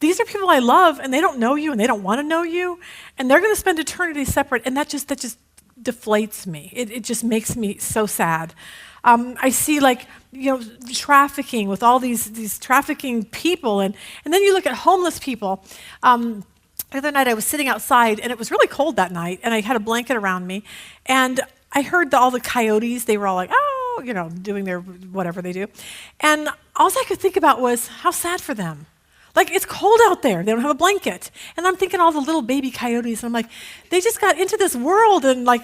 these are people I love, and they don't know you, and they don't want to know you, and they're going to spend eternity separate, and that just deflates me. It just makes me so sad. I see, like, trafficking with all these trafficking people, and then you look at homeless people. The other night I was sitting outside, and it was really cold that night, and I had a blanket around me, and I heard all the coyotes. They were all like, oh, doing their whatever they do, and all I could think about was how sad for them. Like, it's cold out there. They don't have a blanket. And I'm thinking all the little baby coyotes. And I'm like, they just got into this world, and like,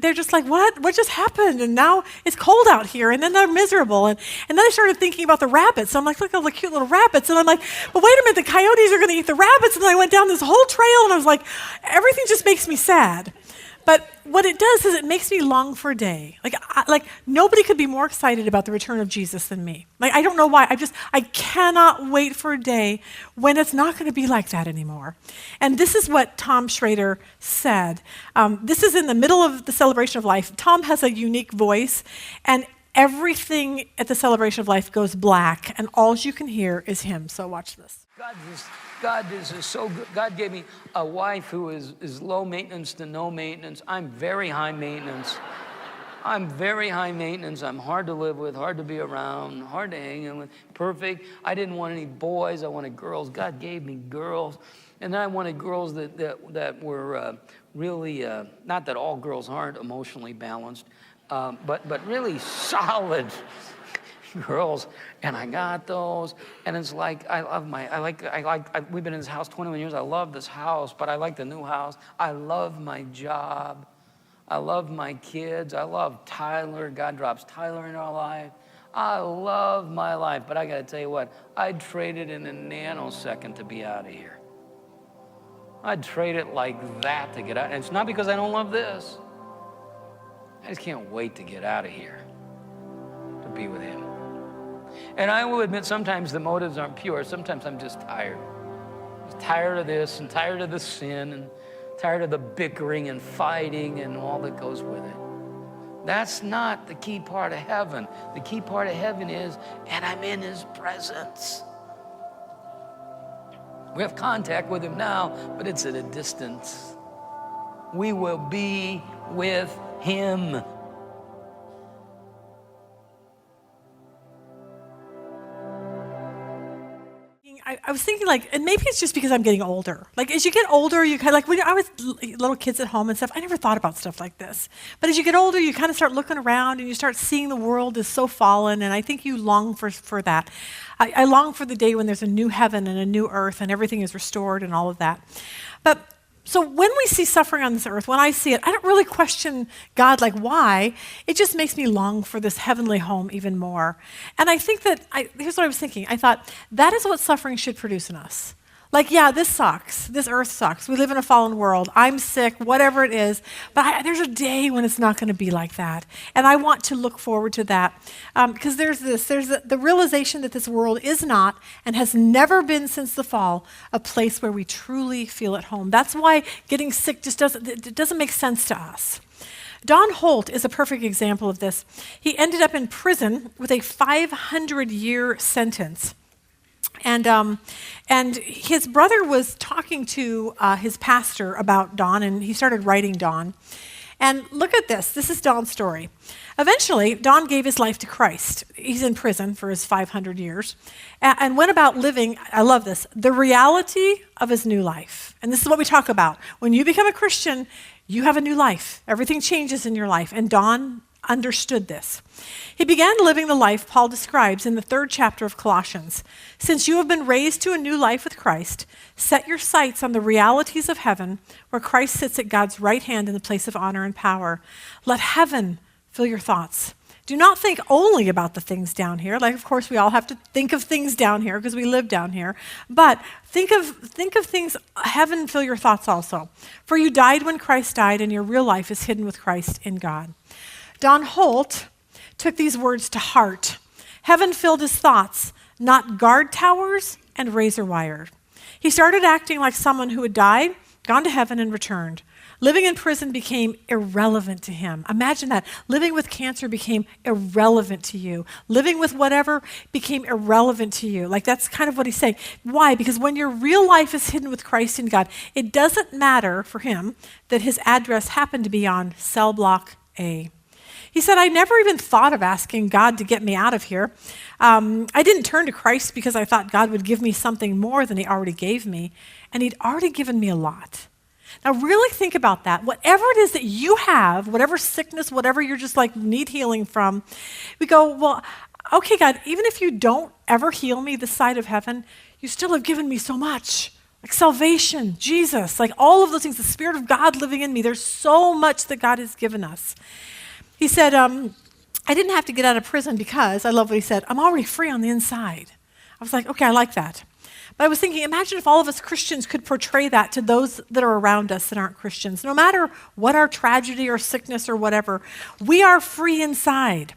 they're just like, what just happened? And now it's cold out here, and then they're miserable. And then I started thinking about the rabbits. So I'm like, look at all the cute little rabbits. And I'm like, but wait a minute, the coyotes are going to eat the rabbits. And then I went down this whole trail, and I was like, everything just makes me sad. But what it does is it makes me long for a day. Like nobody could be more excited about the return of Jesus than me. Like, I don't know why. I cannot wait for a day when it's not going to be like that anymore. And this is what Tom Schrader said. This is in the middle of the celebration of life. Tom has a unique voice, and everything at the celebration of life goes black, and all you can hear is him. So watch this. God is so good. God gave me a wife who is low maintenance to no maintenance. I'm very high maintenance. I'm very high maintenance. I'm hard to live with, hard to be around, hard to hang in with. Perfect. I didn't want any boys. I wanted girls. God gave me girls. And then I wanted girls that were really, not that all girls aren't emotionally balanced, but really solid girls, and I got those, and it's like we've been in this house 21 years. I love this house, but I like the new house. I love my job. I love my kids. I love Tyler. God drops Tyler in our life. I love my life, but I got to tell you what, I'd trade it in a nanosecond to be out of here. I'd trade it like that to get out, and it's not because I don't love this. I just can't wait to get out of here to be with him. And I will admit, sometimes the motives aren't pure. Sometimes I'm just tired. I'm tired of this, and tired of the sin, and tired of the bickering and fighting and all that goes with it. That's not the key part of heaven. The key part of heaven is, and I'm in his presence. We have contact with him now, but it's at a distance. We will be with him. I was thinking, like, and maybe it's just because I'm getting older. Like, as you get older, you kind of, like, when I was little kids at home and stuff, I never thought about stuff like this. But as you get older, you kind of start looking around, and you start seeing the world is so fallen, and I think you long for that. I long for the day when there's a new heaven and a new earth, and everything is restored and all of that. But so when we see suffering on this earth, when I see it, I don't really question God, like, why? It just makes me long for this heavenly home even more. And I think that, here's what I was thinking. I thought, that is what suffering should produce in us. Like, yeah, this sucks. This earth sucks. We live in a fallen world. I'm sick, whatever it is. But there's a day when it's not going to be like that. And I want to look forward to that. Because there's the realization that this world is not, and has never been since the fall, a place where we truly feel at home. That's why getting sick just doesn't make sense to us. Don Holt is a perfect example of this. He ended up in prison with a 500-year sentence. And his brother was talking to his pastor about Don, and he started writing Don. And look at this. This is Don's story. Eventually, Don gave his life to Christ. He's in prison for his 500 years and went about living, I love this, the reality of his new life. And this is what we talk about. When you become a Christian, you have a new life. Everything changes in your life. And Don understood this. He began living the life Paul describes in the 3rd chapter of Colossians. Since you have been raised to a new life with Christ, set your sights on the realities of heaven, where Christ sits at God's right hand in the place of honor and power. Let heaven fill your thoughts. Do not think only about the things down here. Like, of course, we all have to think of things down here because we live down here. But think of things, heaven fill your thoughts also. For you died when Christ died, and your real life is hidden with Christ in God. Don Holt took these words to heart. Heaven filled his thoughts, not guard towers and razor wire. He started acting like someone who had died, gone to heaven, and returned. Living in prison became irrelevant to him. Imagine that. Living with cancer became irrelevant to you. Living with whatever became irrelevant to you. Like, that's kind of what he's saying. Why? Because when your real life is hidden with Christ in God, it doesn't matter for him that his address happened to be on cell block A. He said, I never even thought of asking God to get me out of here. I didn't turn to Christ because I thought God would give me something more than he already gave me, and he'd already given me a lot. Now really think about that. Whatever it is that you have, whatever sickness, whatever you're just like need healing from, we go, well, okay, God, even if you don't ever heal me this side of heaven, you still have given me so much. Like salvation, Jesus, like all of those things, the Spirit of God living in me. There's so much that God has given us. He said, I didn't have to get out of prison because, I love what he said, I'm already free on the inside. I was like, okay, I like that. But I was thinking, imagine if all of us Christians could portray that to those that are around us that aren't Christians. No matter what our tragedy or sickness or whatever, we are free inside.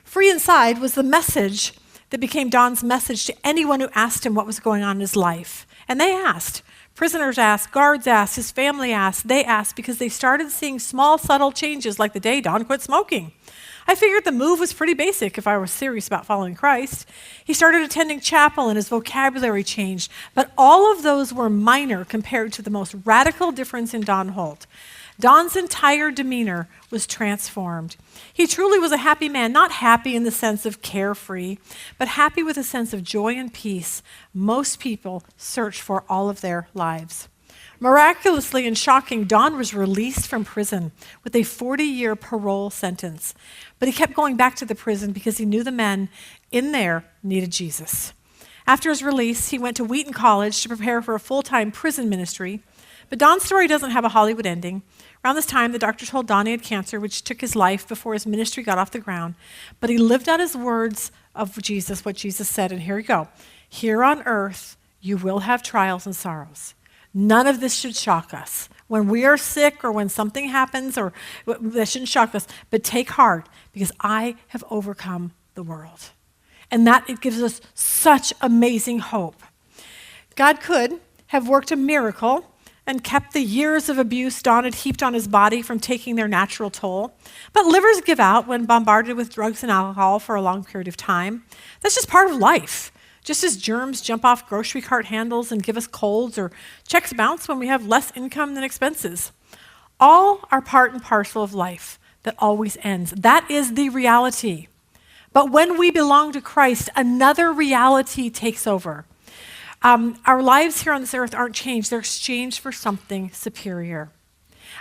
Free inside was the message that became Don's message to anyone who asked him what was going on in his life. And they asked. Prisoners asked, guards asked, his family asked, they asked because they started seeing small, subtle changes like the day Don quit smoking. I figured the move was pretty basic if I was serious about following Christ. He started attending chapel and his vocabulary changed, but all of those were minor compared to the most radical difference in Don Holt. Don's entire demeanor was transformed. He truly was a happy man, not happy in the sense of carefree, but happy with a sense of joy and peace most people search for all of their lives. Miraculously and shocking, Don was released from prison with a 40-year parole sentence. But he kept going back to the prison because he knew the men in there needed Jesus. After his release, he went to Wheaton College to prepare for a full-time prison ministry. But Don's story doesn't have a Hollywood ending. Around this time, the doctor told Don he had cancer, which took his life before his ministry got off the ground. But he lived out his words of Jesus, what Jesus said. And here we go. Here on earth, you will have trials and sorrows. None of this should shock us. When we are sick or when something happens, or that shouldn't shock us, but take heart because I have overcome the world. And that it gives us such amazing hope. God could have worked a miracle and kept the years of abuse Don had heaped on his body from taking their natural toll. But livers give out when bombarded with drugs and alcohol for a long period of time. That's just part of life. Just as germs jump off grocery cart handles and give us colds, or checks bounce when we have less income than expenses. All are part and parcel of life that always ends. That is the reality. But when we belong to Christ, another reality takes over. Our lives here on this earth aren't changed. They're exchanged for something superior.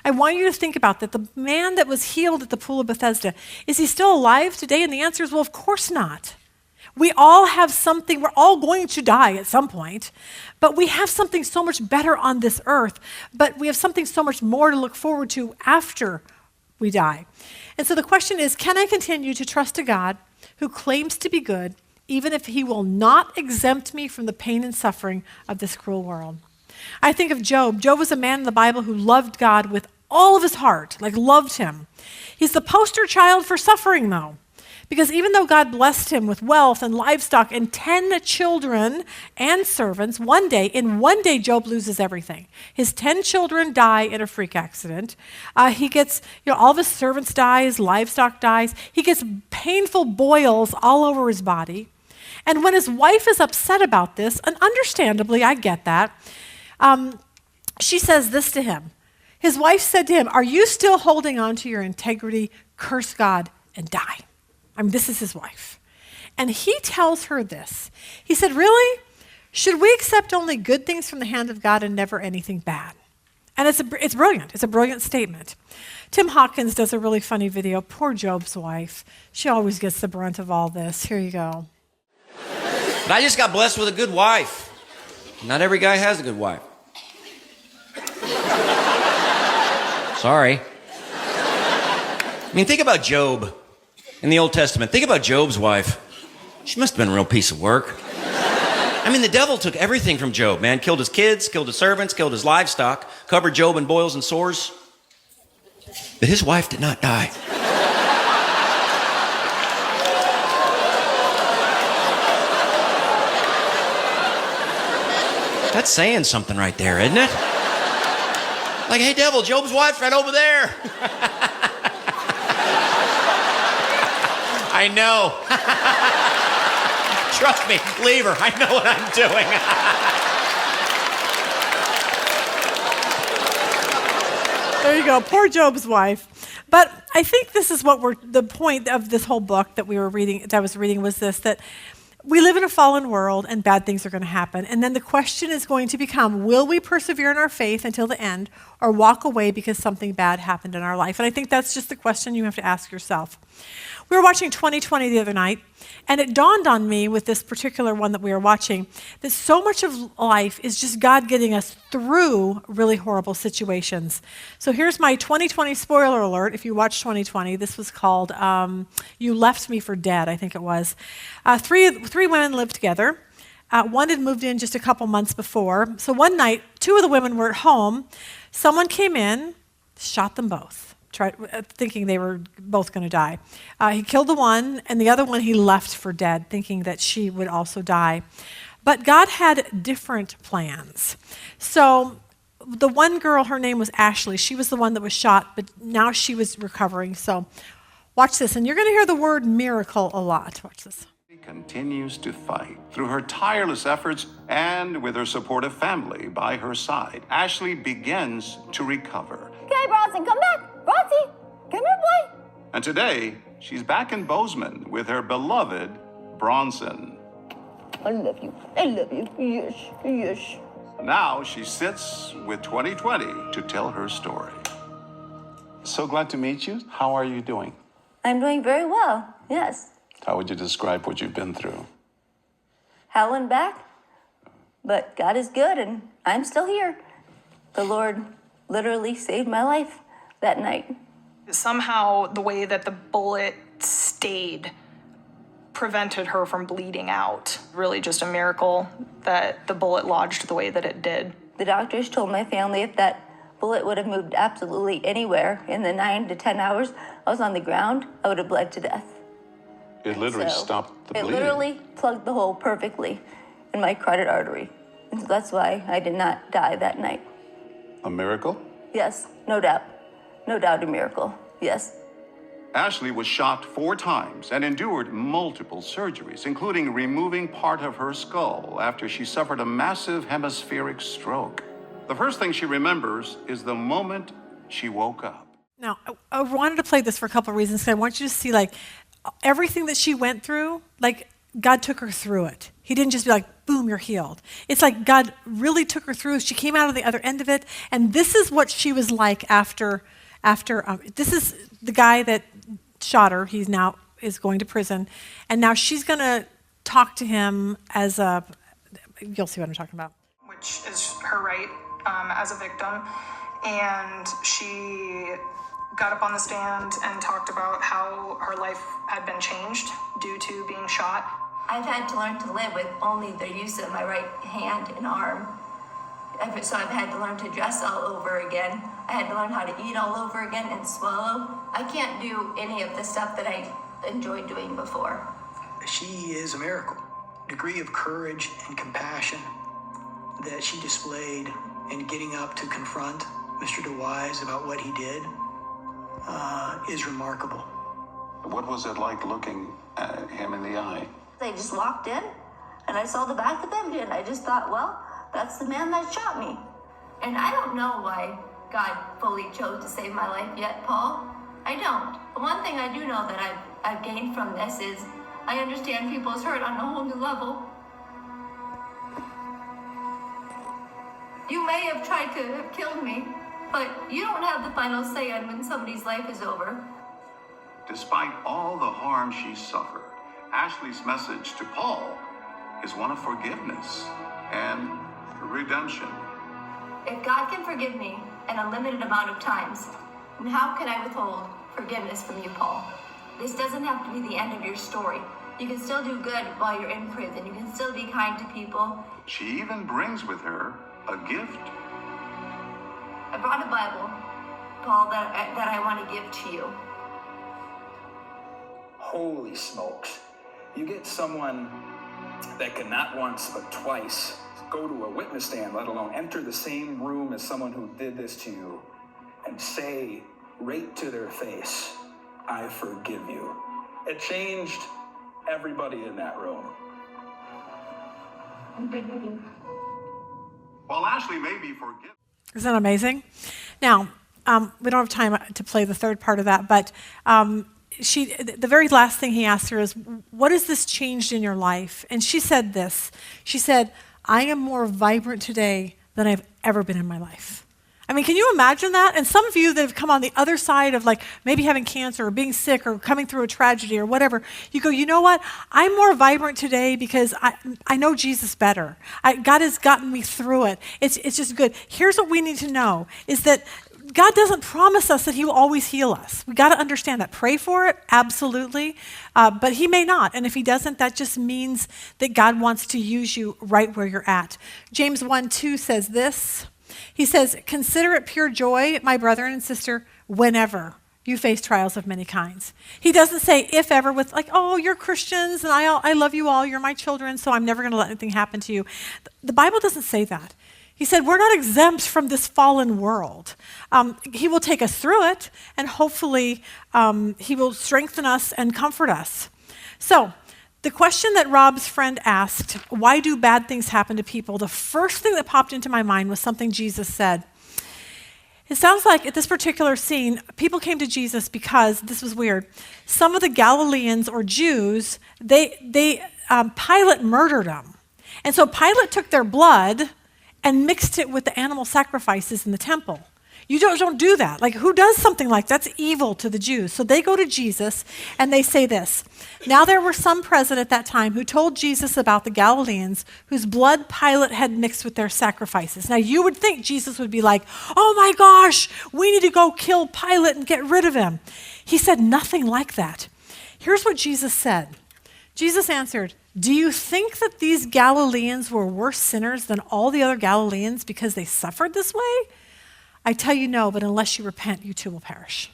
I want you to think about that. The man that was healed at the Pool of Bethesda, is he still alive today? And the answer is, well, of course not. We all have something, we're all going to die at some point, but we have something so much better on this earth, but we have something so much more to look forward to after we die. And so the question is, can I continue to trust a God who claims to be good, even if he will not exempt me from the pain and suffering of this cruel world? I think of Job. Job was a man in the Bible who loved God with all of his heart, like loved him. He's the poster child for suffering, though. Because even though God blessed him with wealth and livestock and 10 children and servants, in one day, Job loses everything. His 10 children die in a freak accident. He gets, all of his servants die, his livestock dies. He gets painful boils all over his body. And when his wife is upset about this, and understandably, I get that, she says this to him. His wife said to him, "Are you still holding on to your integrity? Curse God and die." This is his wife. And he tells her this. He said, really? Should we accept only good things from the hand of God and never anything bad? And it's brilliant. It's a brilliant statement. Tim Hawkins does a really funny video. Poor Job's wife. She always gets the brunt of all this. Here you go. But I just got blessed with a good wife. Not every guy has a good wife. Sorry. Think about Job. in the Old Testament. Think about Job's wife. She must have been a real piece of work. I mean, the devil took everything from Job, man. Killed his kids, killed his servants, killed his livestock, covered Job in boils and sores. But his wife did not die. That's saying something right there, isn't it? Like, hey, devil, Job's wife's right over there. I know. Trust me, leave her. I know what I'm doing. There you go, poor Job's wife. But I think this is the point of this whole book that I was reading was this, that we live in a fallen world and bad things are going to happen. And then the question is going to become, will we persevere in our faith until the end or walk away because something bad happened in our life? And I think that's just the question you have to ask yourself. We were watching 2020 the other night, and it dawned on me with this particular one that we were watching that so much of life is just God getting us through really horrible situations. So here's my 2020 spoiler alert. If you watch 2020, this was called You Left Me for Dead, I think it was. Three women lived together. One had moved in just a couple months before. So one night, two of the women were at home. Someone came in, shot them both. Thinking they were both going to die. He killed the one, and the other one he left for dead, thinking that she would also die. But God had different plans. So the one girl, her name was Ashley. She was the one that was shot, but now she was recovering. So watch this, and you're going to hear the word miracle a lot. Watch this. She continues to fight through her tireless efforts and with her supportive family by her side. Ashley begins to recover. Okay, Bronson, come back. Bronson, come here, boy. And today, she's back in Bozeman with her beloved Bronson. I love you. I love you. Yes, yes. Now she sits with 2020 to tell her story. So glad to meet you. How are you doing? I'm doing very well, yes. How would you describe what you've been through? Hell and back. But God is good, and I'm still here. The Lord literally saved my life that night. Somehow the way that the bullet stayed prevented her from bleeding out. Really just a miracle that the bullet lodged the way that it did. The doctors told my family if that bullet would have moved absolutely anywhere in the 9 to 10 hours I was on the ground, I would have bled to death. It literally stopped the bleeding. It literally plugged the hole perfectly in my carotid artery. And so that's why I did not die that night. A miracle? Yes, no doubt. No doubt a miracle, yes. Ashley was shot 4 times and endured multiple surgeries, including removing part of her skull after she suffered a massive hemispheric stroke. The first thing she remembers is the moment she woke up. Now, I wanted to play this for a couple of reasons, because I want you to see, like, everything that she went through, like, God took her through it. He didn't just be like, boom, you're healed. It's like God really took her through. She came out of the other end of it, and this is what she was like after this is the guy that shot her. He's now is going to prison, and now she's going to talk to him as you'll see what I'm talking about. Which is her right as a victim. And she got up on the stand and talked about how her life had been changed due to being shot. I've had to learn to live with only the use of my right hand and arm. So I've had to learn to dress all over again. I had to learn how to eat all over again and swallow. I can't do any of the stuff that I enjoyed doing before. She is a miracle. Degree of courage and compassion that she displayed in getting up to confront Mr. DeWise about what he did is remarkable. What was it like looking at him in the eye? I just walked in and I saw the back of him and I just thought, well, that's the man that shot me. And I don't know why God fully chose to save my life yet, Paul. I don't. But one thing I do know that I've gained from this is I understand people's hurt on a whole new level. You may have tried to have killed me, but you don't have the final say on when somebody's life is over. Despite all the harm she suffered, Ashley's message to Paul is one of forgiveness and redemption. If God can forgive me an unlimited amount of times, then how can I withhold forgiveness from you, Paul? This doesn't have to be the end of your story. You can still do good while you're in prison. You can still be kind to people. She even brings with her a gift. I brought a Bible, Paul, that I want to give to you. Holy smokes. You get someone that can not once but twice go to a witness stand, let alone enter the same room as someone who did this to you, and say right to their face, I forgive you. It changed everybody in that room. While Ashley may be forgiven. Isn't that amazing? Now, we don't have time to play the third part of that, but the very last thing he asked her is, what has this changed in your life? And she said this. She said, I am more vibrant today than I've ever been in my life. I mean, can you imagine that? And some of you that have come on the other side of like maybe having cancer or being sick or coming through a tragedy or whatever, you go, you know what? I'm more vibrant today because I know Jesus better. God has gotten me through it. It's just good. Here's what we need to know is that God doesn't promise us that he will always heal us. We got to understand that. Pray for it, absolutely, but he may not. And if he doesn't, that just means that God wants to use you right where you're at. James 1:2 says this. He says, consider it pure joy, my brother and sister, whenever you face trials of many kinds. He doesn't say if ever with like, oh, you're Christians and I love you all, you're my children, so I'm never going to let anything happen to you. The Bible doesn't say that. He said, we're not exempt from this fallen world. He will take us through it, and hopefully he will strengthen us and comfort us. So the question that Rob's friend asked, why do bad things happen to people? The first thing that popped into my mind was something Jesus said. It sounds like at this particular scene, people came to Jesus because, this was weird, some of the Galileans or Jews, Pilate murdered them. And so Pilate took their blood and mixed it with the animal sacrifices in the temple. You don't do that. Like, who does something like that? That's evil to the Jews. So they go to Jesus and they say this. Now there were some present at that time who told Jesus about the Galileans whose blood Pilate had mixed with their sacrifices. Now you would think Jesus would be like, oh my gosh, we need to go kill Pilate and get rid of him. He said nothing like that. Here's what Jesus said. Jesus answered, do you think that these Galileans were worse sinners than all the other Galileans because they suffered this way? I tell you no, but unless you repent, you too will perish.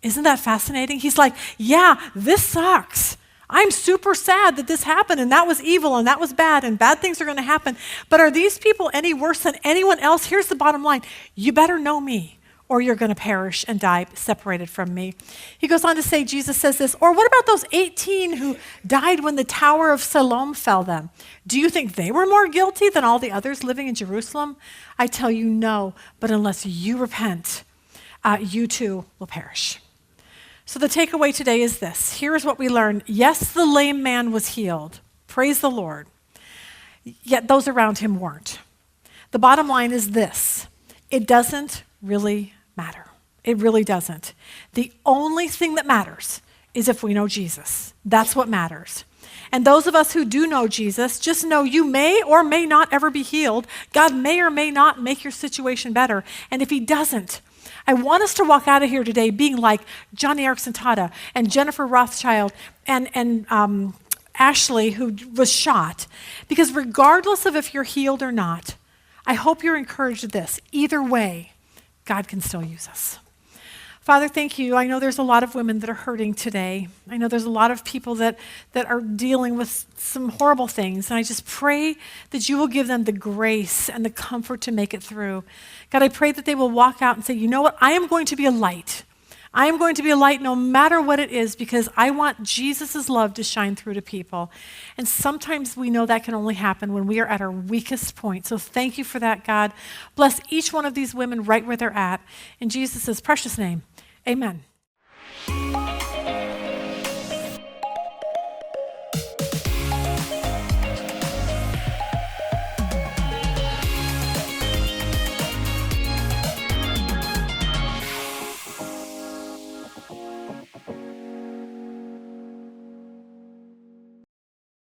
Isn't that fascinating? He's like, yeah, this sucks. I'm super sad that this happened and that was evil and that was bad and bad things are going to happen. But are these people any worse than anyone else? Here's the bottom line. You better know me or you're going to perish and die separated from me. He goes on to say, Jesus says this, or what about those 18 who died when the Tower of Siloam fell them? Do you think they were more guilty than all the others living in Jerusalem? I tell you no, but unless you repent, you too will perish. So the takeaway today is this. Here is what we learned. Yes, the lame man was healed. Praise the Lord. Yet those around him weren't. The bottom line is this. It doesn't really matter. It really doesn't. The only thing that matters is if we know Jesus. That's what matters. And those of us who do know Jesus, just know you may or may not ever be healed. God may or may not make your situation better. And if he doesn't, I want us to walk out of here today being like Johnny Erickson Tata and Jennifer Rothschild and Ashley, who was shot. Because regardless of if you're healed or not, I hope you're encouraged with this. Either way, God can still use us. Father, thank you. I know there's a lot of women that are hurting today. I know there's a lot of people that are dealing with some horrible things. And I just pray that you will give them the grace and the comfort to make it through. God, I pray that they will walk out and say, you know what? I am going to be a light. I am going to be a light no matter what it is because I want Jesus' love to shine through to people. And sometimes we know that can only happen when we are at our weakest point. So thank you for that, God. Bless each one of these women right where they're at. In Jesus' precious name, amen.